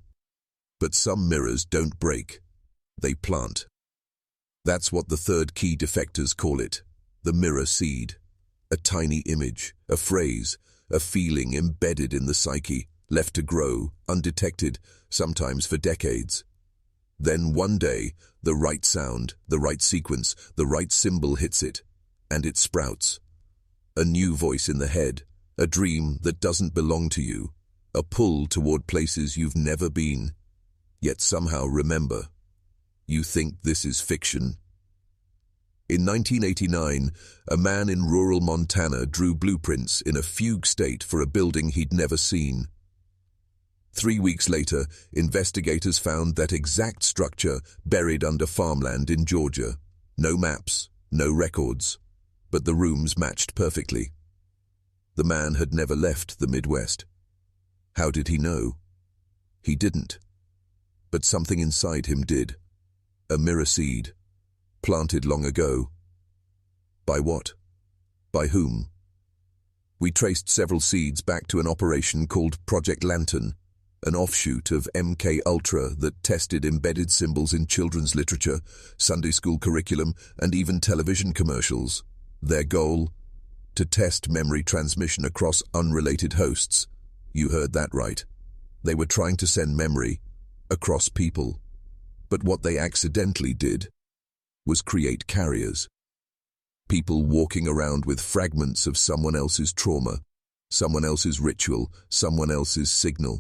But some mirrors don't break, they plant. That's what the third key defectors call it, the mirror seed. A tiny image, a phrase, a feeling embedded in the psyche, left to grow, undetected, sometimes for decades. Then one day, the right sound, the right sequence, the right symbol hits it, and it sprouts. A new voice in the head, a dream that doesn't belong to you, a pull toward places you've never been, yet somehow remember. You think this is fiction. In 1989, a man in rural Montana drew blueprints in a fugue state for a building he'd never seen. 3 weeks later, investigators found that exact structure buried under farmland in Georgia. No maps, no records, but the rooms matched perfectly. The man had never left the Midwest. How did he know? He didn't. But something inside him did. A mirror seed, planted long ago. By what? By whom? We traced several seeds back to an operation called Project Lantern, an offshoot of MK Ultra that tested embedded symbols in children's literature, Sunday school curriculum, and even television commercials. Their goal? To test memory transmission across unrelated hosts. You heard that right. They were trying to send memory across people. But what they accidentally did was create carriers. People walking around with fragments of someone else's trauma, someone else's ritual, someone else's signal.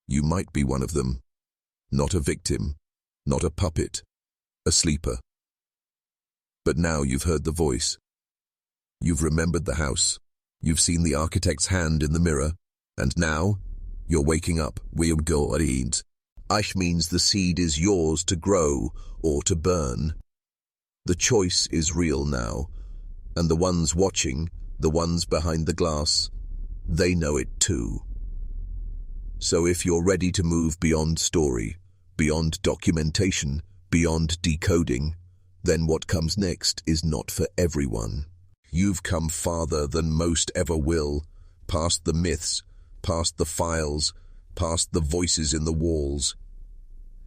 You might be one of them. Not a victim, not a puppet, a sleeper. But now you've heard the voice. You've remembered the house. You've seen the architect's hand in the mirror. And now, you're waking up. We're going. Ash means the seed is yours to grow or to burn. The choice is real now, and the ones watching, the ones behind the glass, they know it too. So if you're ready to move beyond story, beyond documentation, beyond decoding, then what comes next is not for everyone. You've come farther than most ever will, past the myths, past the files, past the voices in the walls.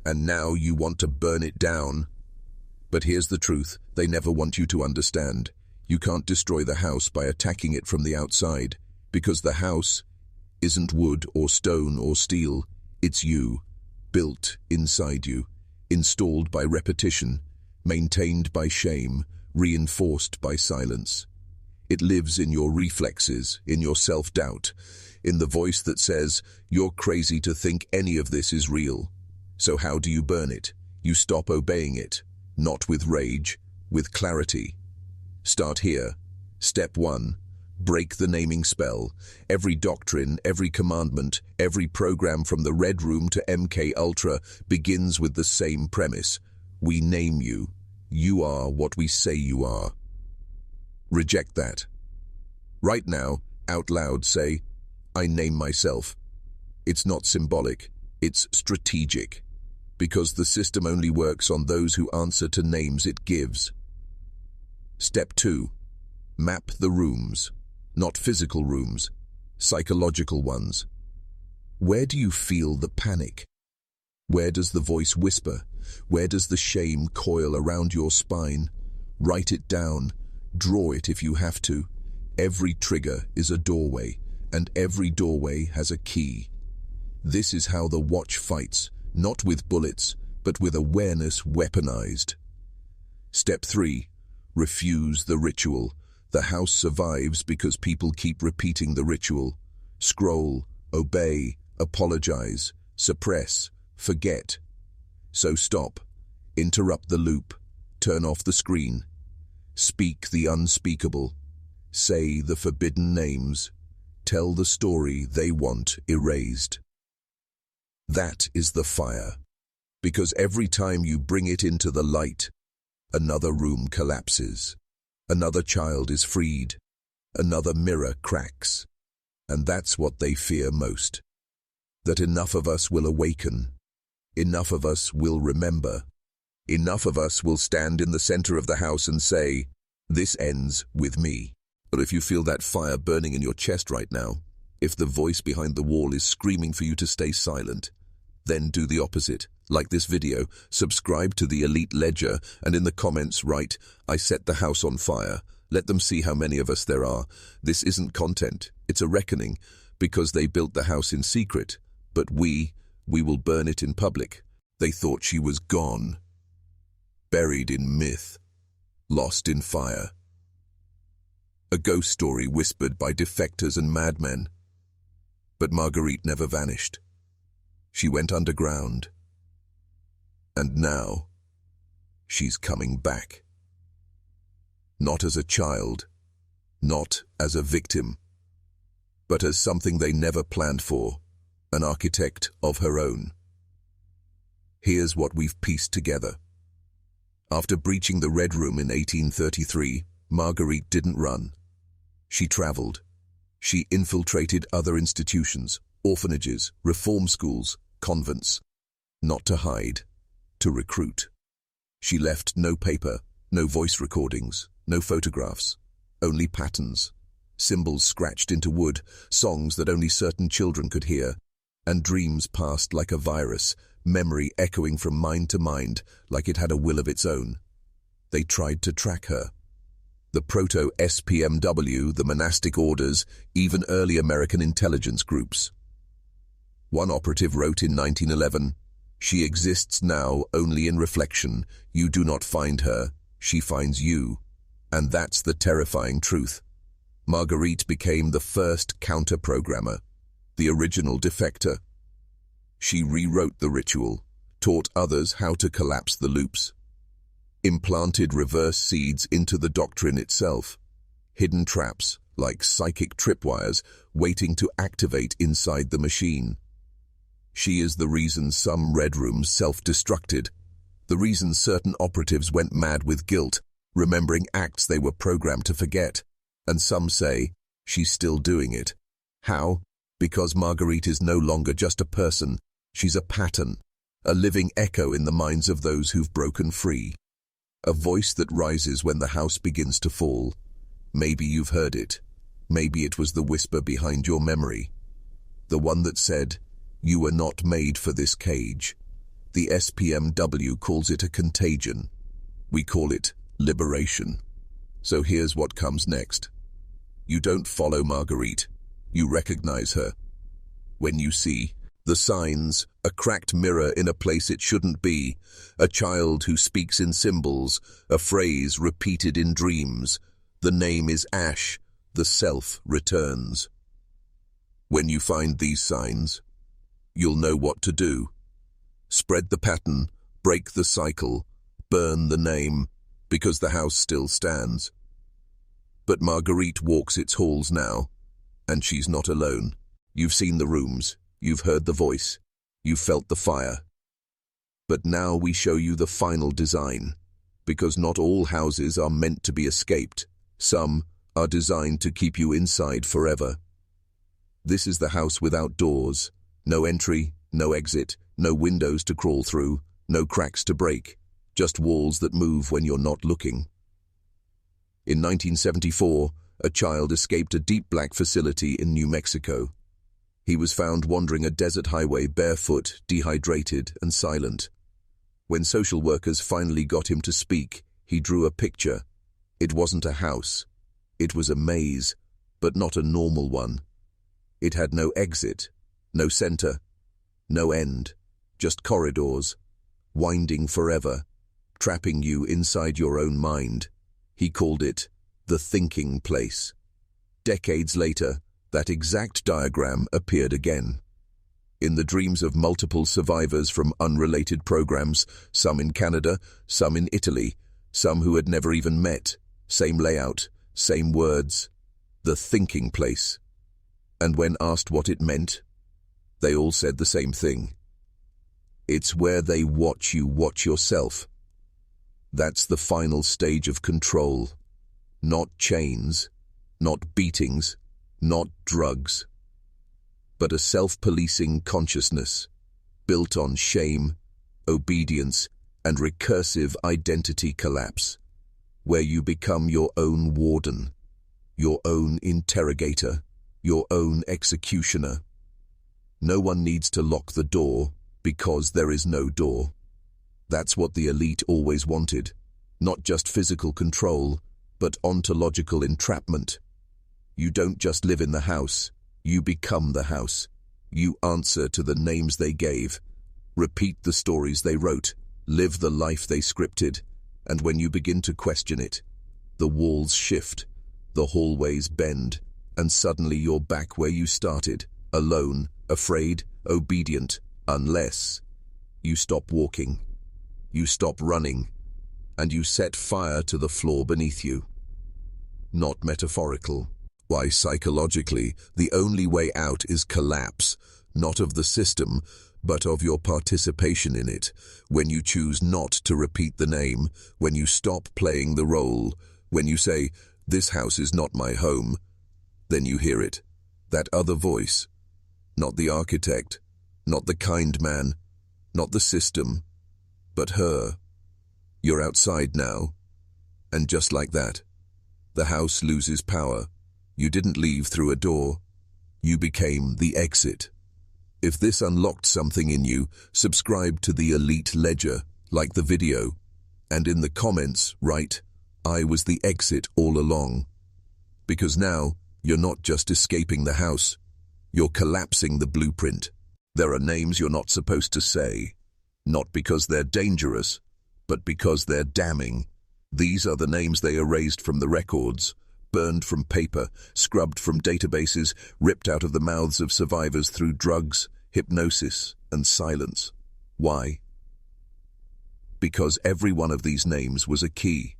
And now you want to burn it down. But here's the truth, they never want you to understand. You can't destroy the house by attacking it from the outside, because the house isn't wood or stone or steel. It's you, built inside you, installed by repetition, maintained by shame, reinforced by silence. It lives in your reflexes, in your self-doubt, in the voice that says, you're crazy to think any of this is real. So how do you burn it? You stop obeying it, not with rage, with clarity. Start here. Step 1. Break the naming spell. Every doctrine, every commandment, every program from the Red Room to MK Ultra begins with the same premise. We name you. You are what we say you are. Reject that. Right now, out loud say, I name myself. It's not symbolic, it's strategic. Because the system only works on those who answer to names it gives. Step 2. Map the rooms. Not physical rooms, psychological ones. Where do you feel the panic? Where does the voice whisper? Where does the shame coil around your spine? Write it down. Draw it if you have to. Every trigger is a doorway, and every doorway has a key. This is how the watch fights, not with bullets, but with awareness weaponized. Step 3. Refuse the ritual. The house survives because people keep repeating the ritual. Scroll, obey, apologize, suppress, forget. So stop. Interrupt the loop. Turn off the screen. Speak the unspeakable. Say the forbidden names. Tell the story they want erased. That is the fire. Because every time you bring it into the light, another room collapses. Another child is freed. Another mirror cracks. And that's what they fear most. That enough of us will awaken. Enough of us will remember. Enough of us will stand in the center of the house and say, this ends with me. But if you feel that fire burning in your chest right now, if the voice behind the wall is screaming for you to stay silent, then do the opposite. Like this video, subscribe to the Elite Ledger, and in the comments write, I set the house on fire, Let them see how many of us there are. This isn't content, it's a reckoning, because they built the house in secret, but we will burn it in public. They thought she was gone, buried in myth, lost in fire. A ghost story whispered by defectors and madmen. But Marguerite never vanished. She went underground. And now, she's coming back. Not as a child, not as a victim, but as something they never planned for, an architect of her own. Here's what we've pieced together. After breaching the Red Room in 1833, Marguerite didn't run. She traveled. She infiltrated other institutions, orphanages, reform schools, convents. Not to hide, to recruit. She left no paper, no voice recordings, no photographs, only patterns, symbols scratched into wood, songs that only certain children could hear, and dreams passed like a virus, memory echoing from mind to mind like it had a will of its own. They tried to track her. The proto-SPMW, the monastic orders, even early American intelligence groups. One operative wrote in 1911, "She exists now only in reflection. You do not find her, she finds you." And that's the terrifying truth. Marguerite became the first counter-programmer, the original defector. She rewrote the ritual, taught others how to collapse the loops, implanted reverse seeds into the doctrine itself, hidden traps like psychic tripwires waiting to activate inside the machine. She is the reason some Red Rooms self-destructed, the reason certain operatives went mad with guilt, remembering acts they were programmed to forget. And some say, she's still doing it. How? Because Marguerite is no longer just a person, she's a pattern, a living echo in the minds of those who've broken free. A voice that rises when the house begins to fall. Maybe you've heard it. Maybe it was the whisper behind your memory. The one that said, "You were not made for this cage." The SPMW calls it a contagion. We call it liberation. So here's what comes next. You don't follow Marguerite. You recognize her. When you see the signs, a cracked mirror in a place it shouldn't be, a child who speaks in symbols, a phrase repeated in dreams, the name is Ash, the self returns. When you find these signs, you'll know what to do. Spread the pattern, break the cycle, burn the name, because the house still stands. But Marguerite walks its halls now, and she's not alone. You've seen the rooms, you've heard the voice, you've felt the fire. But now we show you the final design, because not all houses are meant to be escaped. Some are designed to keep you inside forever. This is the house without doors, no entry, no exit, no windows to crawl through, no cracks to break, just walls that move when you're not looking. In 1974, a child escaped a deep black facility in New Mexico. He was found wandering a desert highway barefoot, dehydrated, and silent. When social workers finally got him to speak, he drew a picture. It wasn't a house. It was a maze, but not a normal one. It had no exit, no center, no end, just corridors, winding forever, trapping you inside your own mind. He called it the thinking place. Decades later, that exact diagram appeared again. In the dreams of multiple survivors from unrelated programs, some in Canada, some in Italy, some who had never even met, same layout, same words, the thinking place. And when asked what it meant, they all said the same thing. It's where they watch you watch yourself. That's the final stage of control. Not chains, not beatings, not drugs, but a self-policing consciousness built on shame, obedience, and recursive identity collapse, where you become your own warden, your own interrogator, your own executioner. No one needs to lock the door because there is no door. That's what the elite always wanted, not just physical control, but ontological entrapment. You don't just live in the house, you become the house. You answer to the names they gave, repeat the stories they wrote, live the life they scripted, and when you begin to question it, the walls shift, the hallways bend, and suddenly you're back where you started, alone, afraid, obedient, unless you stop walking, you stop running, and you set fire to the floor beneath you. Not metaphorical. Why, psychologically, the only way out is collapse, not of the system, but of your participation in it, when you choose not to repeat the name, when you stop playing the role, when you say, "This house is not my home," then you hear it, that other voice, not the architect, not the kind man, not the system, but her. You're outside now, and just like that, the house loses power. You didn't leave through a door, you became the exit. If this unlocked something in you, subscribe to the Elite Ledger, like the video, and in the comments write, "I was the exit all along." Because now, you're not just escaping the house, you're collapsing the blueprint. There are names you're not supposed to say, not because they're dangerous, but because they're damning. These are the names they erased from the records, burned from paper, scrubbed from databases, ripped out of the mouths of survivors through drugs, hypnosis, and silence. Why? Because every one of these names was a key,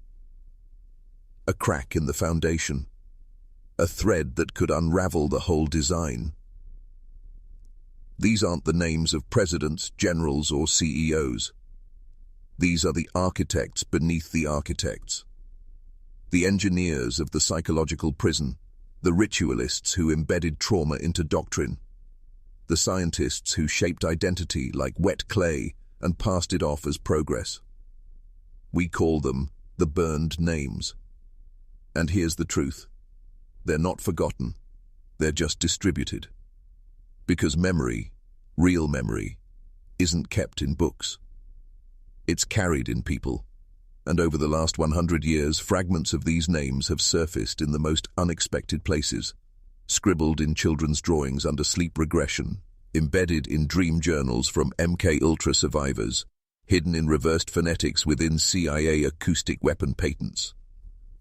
a crack in the foundation, a thread that could unravel the whole design. These aren't the names of presidents, generals, or CEOs. These are the architects beneath the architects. The engineers of the psychological prison, the ritualists who embedded trauma into doctrine, the scientists who shaped identity like wet clay and passed it off as progress. We call them the burned names. And here's the truth. They're not forgotten. They're just distributed. Because memory, real memory, isn't kept in books. It's carried in people. And over the last 100 years, fragments of these names have surfaced in the most unexpected places, scribbled in children's drawings under sleep regression, embedded in dream journals from MK Ultra survivors, hidden in reversed phonetics within CIA acoustic weapon patents.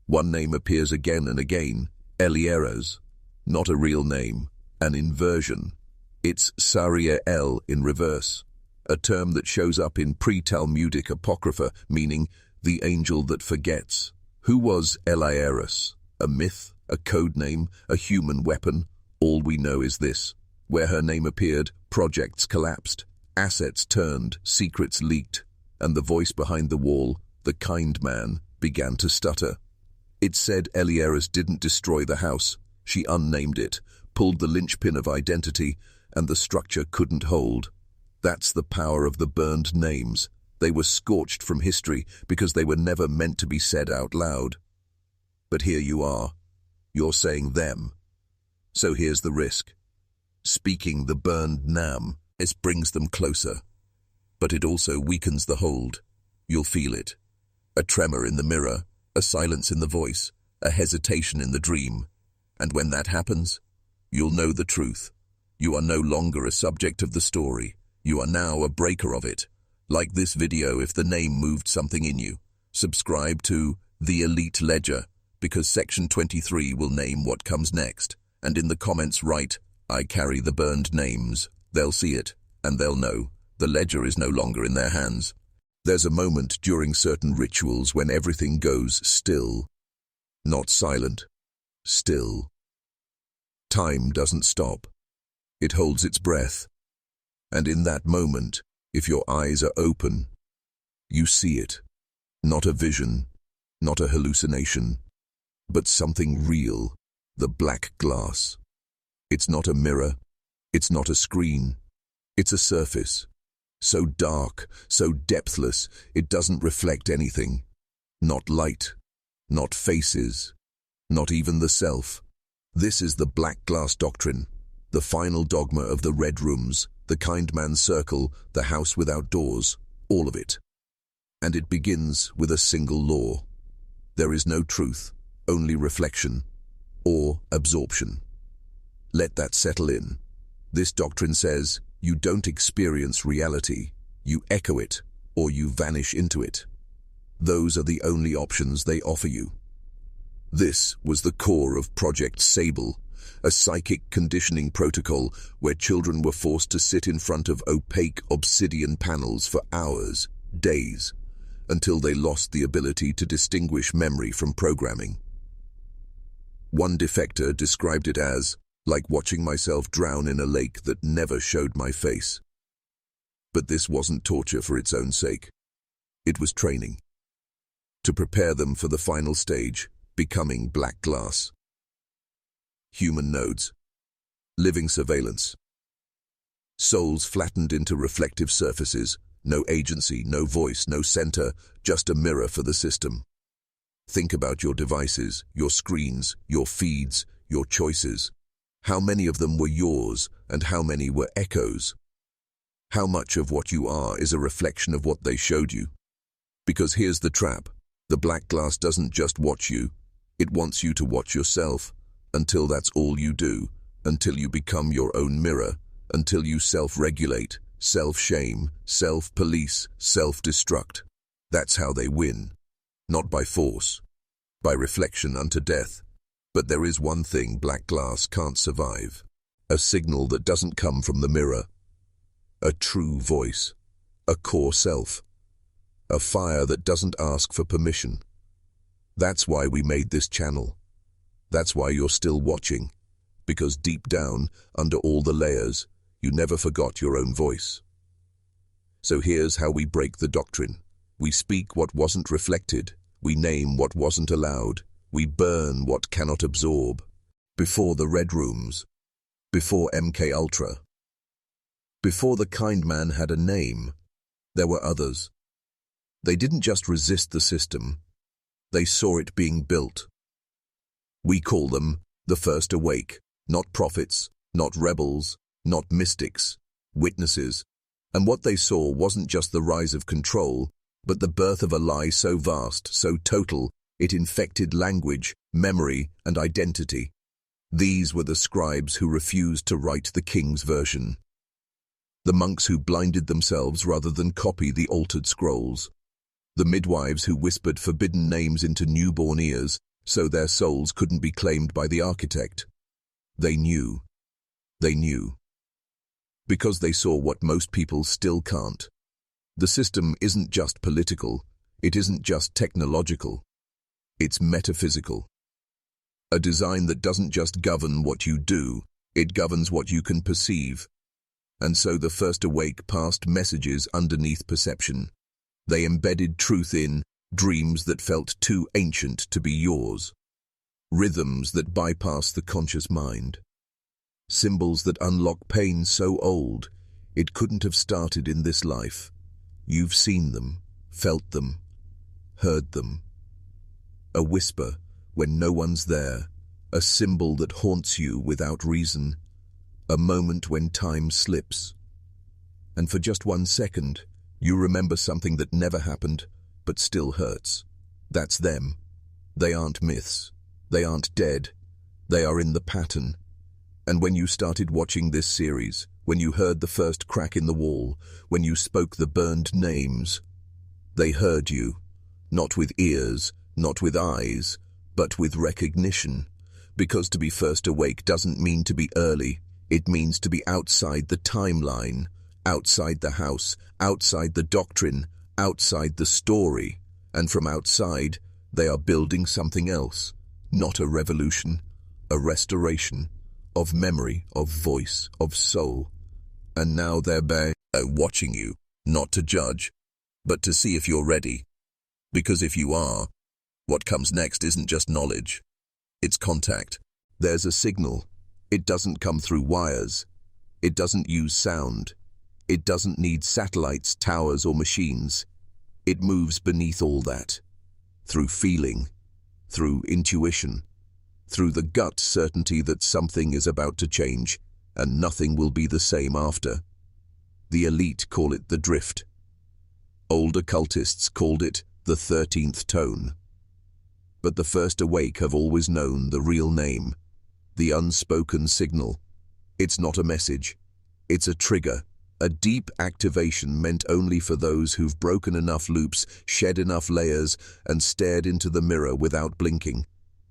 One name appears again and again, Elieras, not a real name, an inversion. It's Sariel in reverse, a term that shows up in pre-Talmudic Apocrypha, meaning the angel that forgets. Who was Elieras? A myth? A code name? A human weapon? All we know is this. Where her name appeared, projects collapsed, assets turned, secrets leaked, and the voice behind the wall, the kind man, began to stutter. It said Elieras didn't destroy the house. She unnamed it, pulled the linchpin of identity, and the structure couldn't hold. That's the power of the burned names. They were scorched from history because they were never meant to be said out loud. But here you are. You're saying them. So here's the risk. Speaking the burned nam, it brings them closer. But it also weakens the hold. You'll feel it. A tremor in the mirror, a silence in the voice, a hesitation in the dream. And when that happens, you'll know the truth. You are no longer a subject of the story. You are now a breaker of it. Like this video if the name moved something in you. Subscribe to The Elite Ledger, because Section 23 will name what comes next. And in the comments write, "I carry the burned names." They'll see it, and they'll know. The ledger is no longer in their hands. There's a moment during certain rituals when everything goes still. Not silent. Still. Time doesn't stop. It holds its breath. And in that moment, if your eyes are open, you see it. Not a vision, not a hallucination, but something real, the black glass. It's not a mirror, it's not a screen, it's a surface. So dark, so depthless, it doesn't reflect anything. Not light, not faces, not even the self. This is the black glass doctrine, the final dogma of the red rooms, the kind man's circle, the house without doors, all of it. And it begins with a single law. There is no truth, only reflection or absorption. Let that settle in. This doctrine says you don't experience reality, you echo it or you vanish into it. Those are the only options they offer you. This was the core of Project Sable, a psychic conditioning protocol where children were forced to sit in front of opaque obsidian panels for hours, days, until they lost the ability to distinguish memory from programming. One defector described it as, like watching myself drown in a lake that never showed my face. But this wasn't torture for its own sake. It was training. To prepare them for the final stage, becoming black glass. Human nodes. Living surveillance. Souls flattened into reflective surfaces, no agency, no voice, no center, just a mirror for the system. Think about your devices, your screens, your feeds, your choices. How many of them were yours and how many were echoes? How much of what you are is a reflection of what they showed you? Because here's the trap. The black glass doesn't just watch you. It wants you to watch yourself, until that's all you do, until you become your own mirror, until you self-regulate, self-shame, self-police, self-destruct. That's how they win. Not by force, by reflection unto death. But there is one thing black glass can't survive. A signal that doesn't come from the mirror. A true voice. A core self. A fire that doesn't ask for permission. That's why we made this channel. That's why you're still watching. Because deep down, under all the layers, you never forgot your own voice. So here's how we break the doctrine. We speak what wasn't reflected. We name what wasn't allowed. We burn what cannot absorb. Before the Red Rooms. Before MK Ultra. Before the kind man had a name, there were others. They didn't just resist the system. They saw it being built. We call them the First Awake, not prophets, not rebels, not mystics, witnesses. And what they saw wasn't just the rise of control, but the birth of a lie so vast, so total, it infected language, memory, and identity. These were the scribes who refused to write the king's version. The monks who blinded themselves rather than copy the altered scrolls. The midwives who whispered forbidden names into newborn ears so their souls couldn't be claimed by the architect. They knew. They knew. Because they saw what most people still can't. The system isn't just political. It isn't just technological. It's metaphysical. A design that doesn't just govern what you do, it governs what you can perceive. And so the First Awake passed messages underneath perception. They embedded truth in dreams that felt too ancient to be yours, rhythms that bypass the conscious mind, symbols that unlock pain so old it couldn't have started in this life. You've seen them, felt them, heard them. A whisper when no one's there, a symbol that haunts you without reason, a moment when time slips. And for just 1 second, you remember something that never happened, but still hurts. That's them. They aren't myths. They aren't dead. They are in the pattern. And when you started watching this series, when you heard the first crack in the wall, when you spoke the burned names, they heard you, not with ears, not with eyes, but with recognition. Because to be first awake doesn't mean to be early. It means to be outside the timeline, outside the house, outside the doctrine, outside the story. And from outside, they are building something else. Not a revolution, a restoration of memory, of voice, of soul. And now they're watching you, not to judge, but to see if you're ready. Because if you are, what comes next isn't just knowledge. It's contact. There's a signal. It doesn't come through wires. It doesn't use sound. It doesn't need satellites, towers, or machines. It moves beneath all that. Through feeling, through intuition, through the gut certainty that something is about to change and nothing will be the same after. The elite call it the drift. Old occultists called it the 13th tone. But the first awake have always known the real name, the unspoken signal. It's not a message. It's a trigger, a deep activation meant only for those who've broken enough loops, shed enough layers, and stared into the mirror without blinking.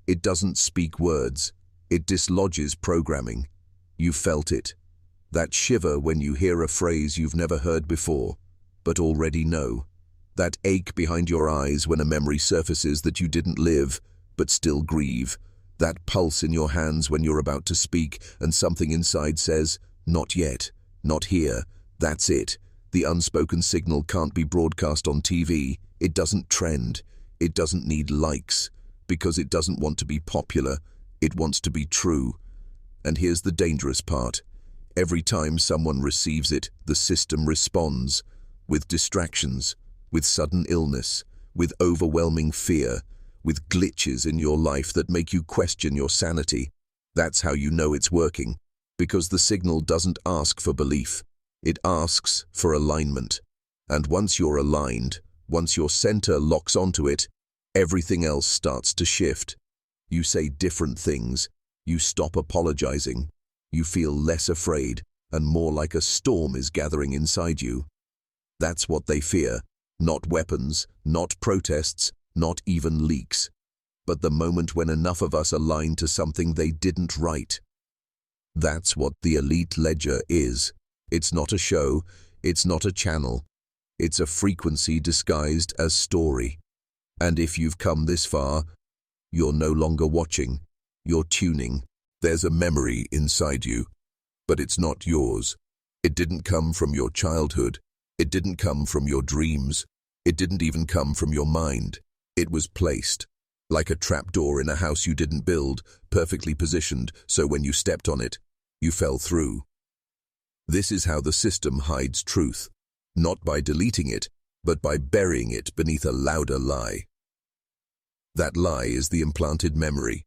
It doesn't speak words. It dislodges programming. You felt it. That shiver when you hear a phrase you've never heard before, but already know. That ache behind your eyes when a memory surfaces that you didn't live, but still grieve. That pulse in your hands when you're about to speak and something inside says, "Not yet, not here, that's it." The unspoken signal can't be broadcast on TV. It doesn't trend. It doesn't need likes, because it doesn't want to be popular. It wants to be true. And here's the dangerous part. Every time someone receives it, the system responds, with distractions, with sudden illness, with overwhelming fear, with glitches in your life that make you question your sanity. That's how you know it's working, because the signal doesn't ask for belief. It asks for alignment. And once you're aligned, once your center locks onto it, everything else starts to shift. You say different things. You stop apologizing. You feel less afraid, and more like a storm is gathering inside you. That's what they fear. Not weapons, not protests, not even leaks. But the moment when enough of us align to something they didn't write. That's what the Elite Ledger is. It's not a show. It's not a channel. It's a frequency disguised as story. And if you've come this far, you're no longer watching. You're tuning. There's a memory inside you, but it's not yours. It didn't come from your childhood. It didn't come from your dreams. It didn't even come from your mind. It was placed, like a trapdoor in a house you didn't build, perfectly positioned, so when you stepped on it, you fell through. This is how the system hides truth, not by deleting it, but by burying it beneath a louder lie. That lie is the implanted memory.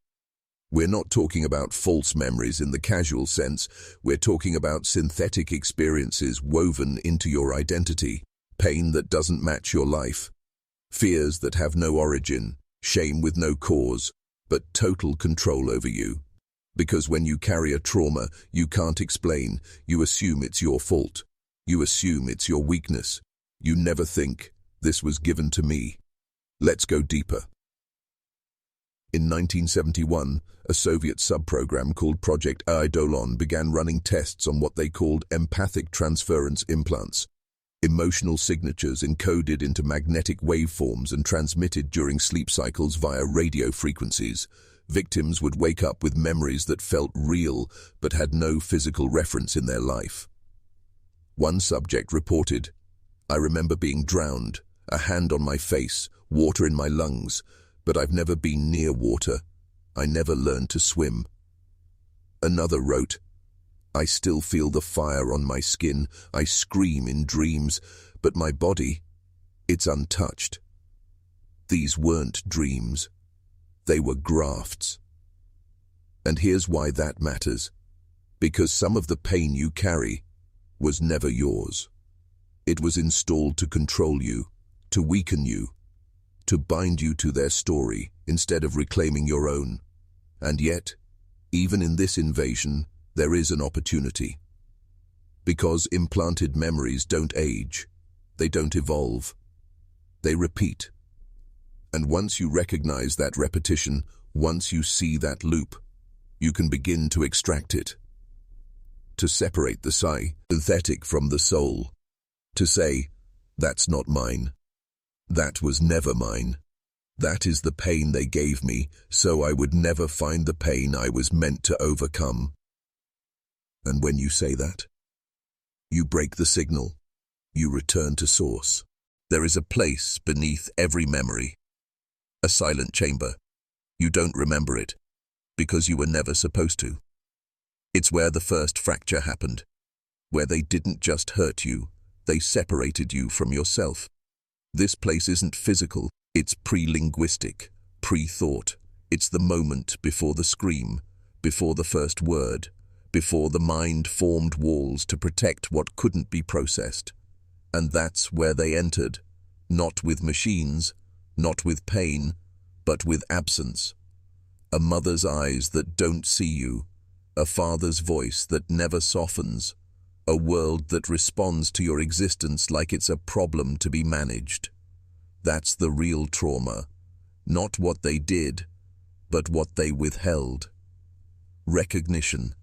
We're not talking about false memories in the casual sense. We're talking about synthetic experiences woven into your identity, pain that doesn't match your life, fears that have no origin, shame with no cause, but total control over you. Because when you carry a trauma you can't explain, you assume it's your fault. You assume it's your weakness. You never think, "This was given to me." Let's go deeper. In 1971, a Soviet subprogram called Project Eidolon began running tests on what they called empathic transference implants, emotional signatures encoded into magnetic waveforms and transmitted during sleep cycles via radio frequencies. Victims would wake up with memories that felt real but had no physical reference in their life. One subject reported, "I remember being drowned, a hand on my face, water in my lungs, but I've never been near water. I never learned to swim." Another wrote, "I still feel the fire on my skin. I scream in dreams, but my body, it's untouched." These weren't dreams. They were grafts. And here's why that matters. Because some of the pain you carry was never yours. It was installed to control you, to weaken you, to bind you to their story instead of reclaiming your own. And yet, even in this invasion, there is an opportunity. Because implanted memories don't age, they don't evolve, they repeat. And once you recognize that repetition, once you see that loop, you can begin to extract it. To separate the synthetic from the soul. To say, "That's not mine. That was never mine. That is the pain they gave me, so I would never find the pain I was meant to overcome." And when you say that, you break the signal. You return to source. There is a place beneath every memory. A silent chamber. You don't remember it, because you were never supposed to. It's where the first fracture happened, where they didn't just hurt you, they separated you from yourself. This place isn't physical, it's pre-linguistic, pre-thought. It's the moment before the scream, before the first word, before the mind formed walls to protect what couldn't be processed. And that's where they entered, not with machines, not with pain, but with absence. A mother's eyes that don't see you, a father's voice that never softens, a world that responds to your existence like it's a problem to be managed. That's the real trauma, not what they did, but what they withheld. Recognition.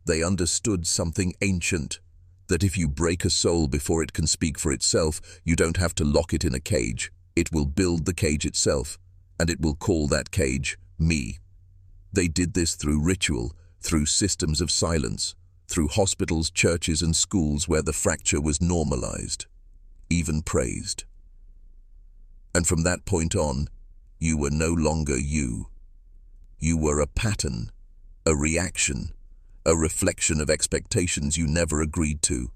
They understood something ancient, that if you break a soul before it can speak for itself, you don't have to lock it in a cage. It will build the cage itself, and it will call that cage me. They did this through ritual, through systems of silence, through hospitals, churches, and schools where the fracture was normalized, even praised. And from that point on, you were no longer you. You were a pattern, a reaction, a reflection of expectations you never agreed to.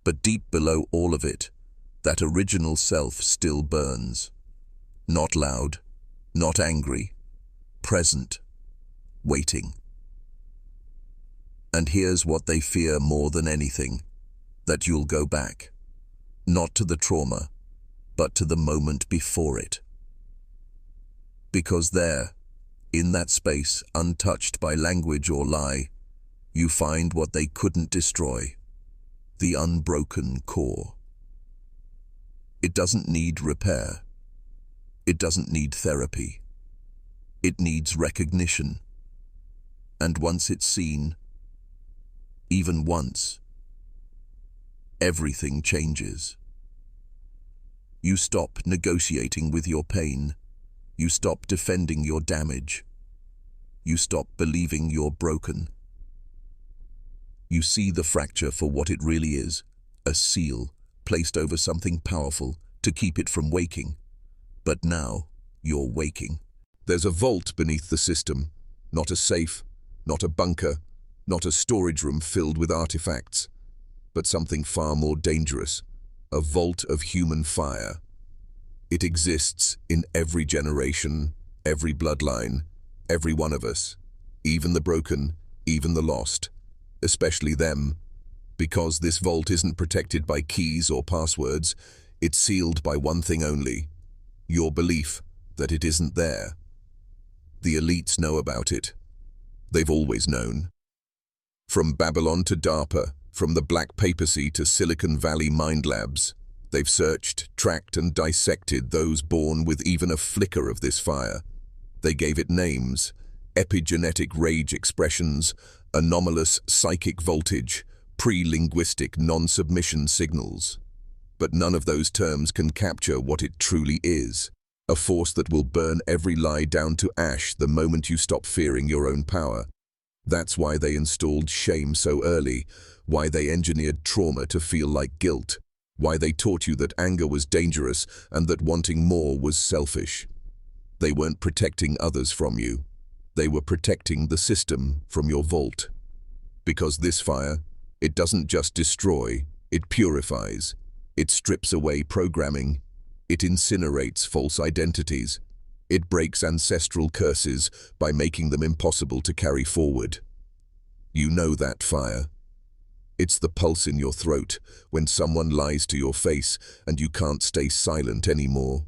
But deep below all of it, that original self still burns. Not loud, not angry, present, waiting. And here's what they fear more than anything, that you'll go back, not to the trauma, but to the moment before it. Because there, in that space, untouched by language or lie, you find what they couldn't destroy, the unbroken core. It doesn't need repair. It doesn't need therapy. It needs recognition. And once it's seen, even once, everything changes. You stop negotiating with your pain. You stop defending your damage. You stop believing you're broken. You see the fracture for what it really is, a seal placed over something powerful to keep it from waking. But now, you're waking. There's a vault beneath the system, not a safe, not a bunker, not a storage room filled with artifacts, but something far more dangerous, a vault of human fire. It exists in every generation, every bloodline, every one of us, even the broken, even the lost, especially them, because this vault isn't protected by keys or passwords, it's sealed by one thing only, your belief that it isn't there. The elites know about it. They've always known. From Babylon to DARPA, from the Black Papacy to Silicon Valley Mind Labs, they've searched, tracked, and dissected those born with even a flicker of this fire. They gave it names: epigenetic rage expressions, anomalous psychic voltage, pre-linguistic non-submission signals. But none of those terms can capture what it truly is, a force that will burn every lie down to ash the moment you stop fearing your own power. That's why they installed shame so early, why they engineered trauma to feel like guilt, why they taught you that anger was dangerous and that wanting more was selfish. They weren't protecting others from you. They were protecting the system from your vault. Because this fire, it doesn't just destroy, it purifies. It strips away programming. It incinerates false identities. It breaks ancestral curses by making them impossible to carry forward. You know that fire. It's the pulse in your throat when someone lies to your face and you can't stay silent anymore.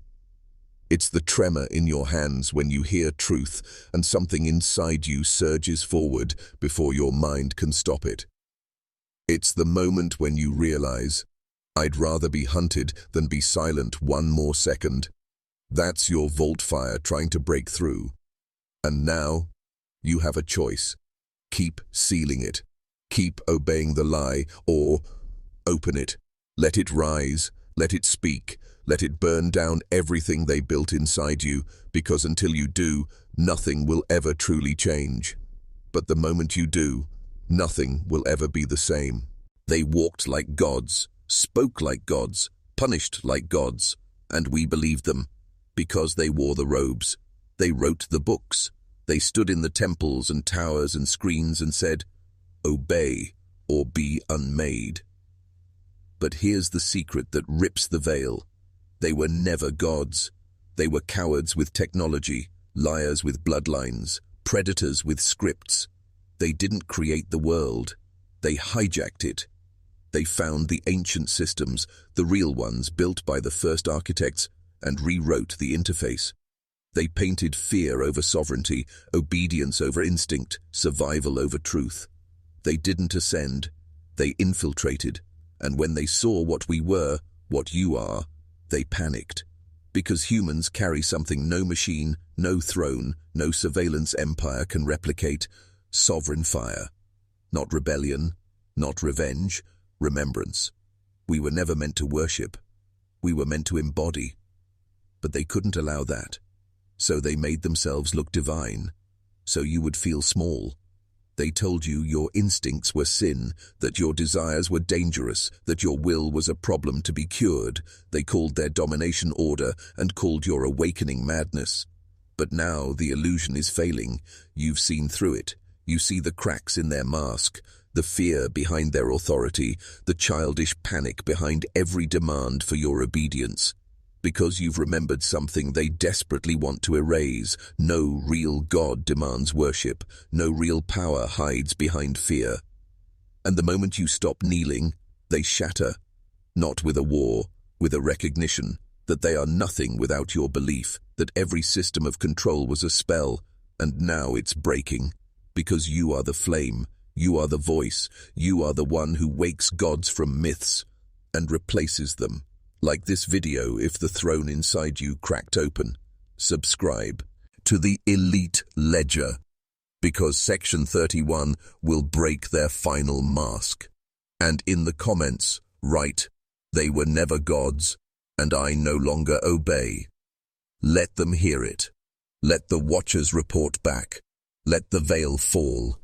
It's the tremor in your hands when you hear truth and something inside you surges forward before your mind can stop it. It's the moment when you realize, I'd rather be hunted than be silent one more second. That's your vault fire trying to break through. And now, you have a choice. Keep sealing it. Keep obeying the lie, or open it. Let it rise. Let it speak. Let it burn down everything they built inside you, because until you do, nothing will ever truly change. But the moment you do, nothing will ever be the same. They walked like gods, spoke like gods, punished like gods, and we believed them. Because they wore the robes, they wrote the books, they stood in the temples and towers and screens and said, obey or be unmade. But here's the secret that rips the veil. They were never gods. They were cowards with technology, liars with bloodlines, predators with scripts. They didn't create the world. They hijacked it. They found the ancient systems, the real ones built by the first architects, and rewrote the interface. They painted fear over sovereignty, obedience over instinct, survival over truth. They didn't ascend, they infiltrated, and when they saw what we were, what you are, they panicked. Because humans carry something no machine, no throne, no surveillance empire can replicate: sovereign fire. Not rebellion, not revenge, remembrance. We were never meant to worship. We were meant to embody. But they couldn't allow that. So they made themselves look divine, so you would feel small. They told you your instincts were sin, that your desires were dangerous, that your will was a problem to be cured. They called their domination order and called your awakening madness. But now the illusion is failing. You've seen through it. You see the cracks in their mask, the fear behind their authority, the childish panic behind every demand for your obedience. Because you've remembered something they desperately want to erase. No real God demands worship. No real power hides behind fear. And the moment you stop kneeling, they shatter. Not with a war, with a recognition that they are nothing without your belief, that every system of control was a spell, and now it's breaking. Because you are the flame, you are the voice, you are the one who wakes gods from myths and replaces them. Like this video if the throne inside you cracked open. Subscribe to the Elite Ledger, because Section 31 will break their final mask. And in the comments, write, "They were never gods, and I no longer obey." Let them hear it. Let the watchers report back. Let the veil fall.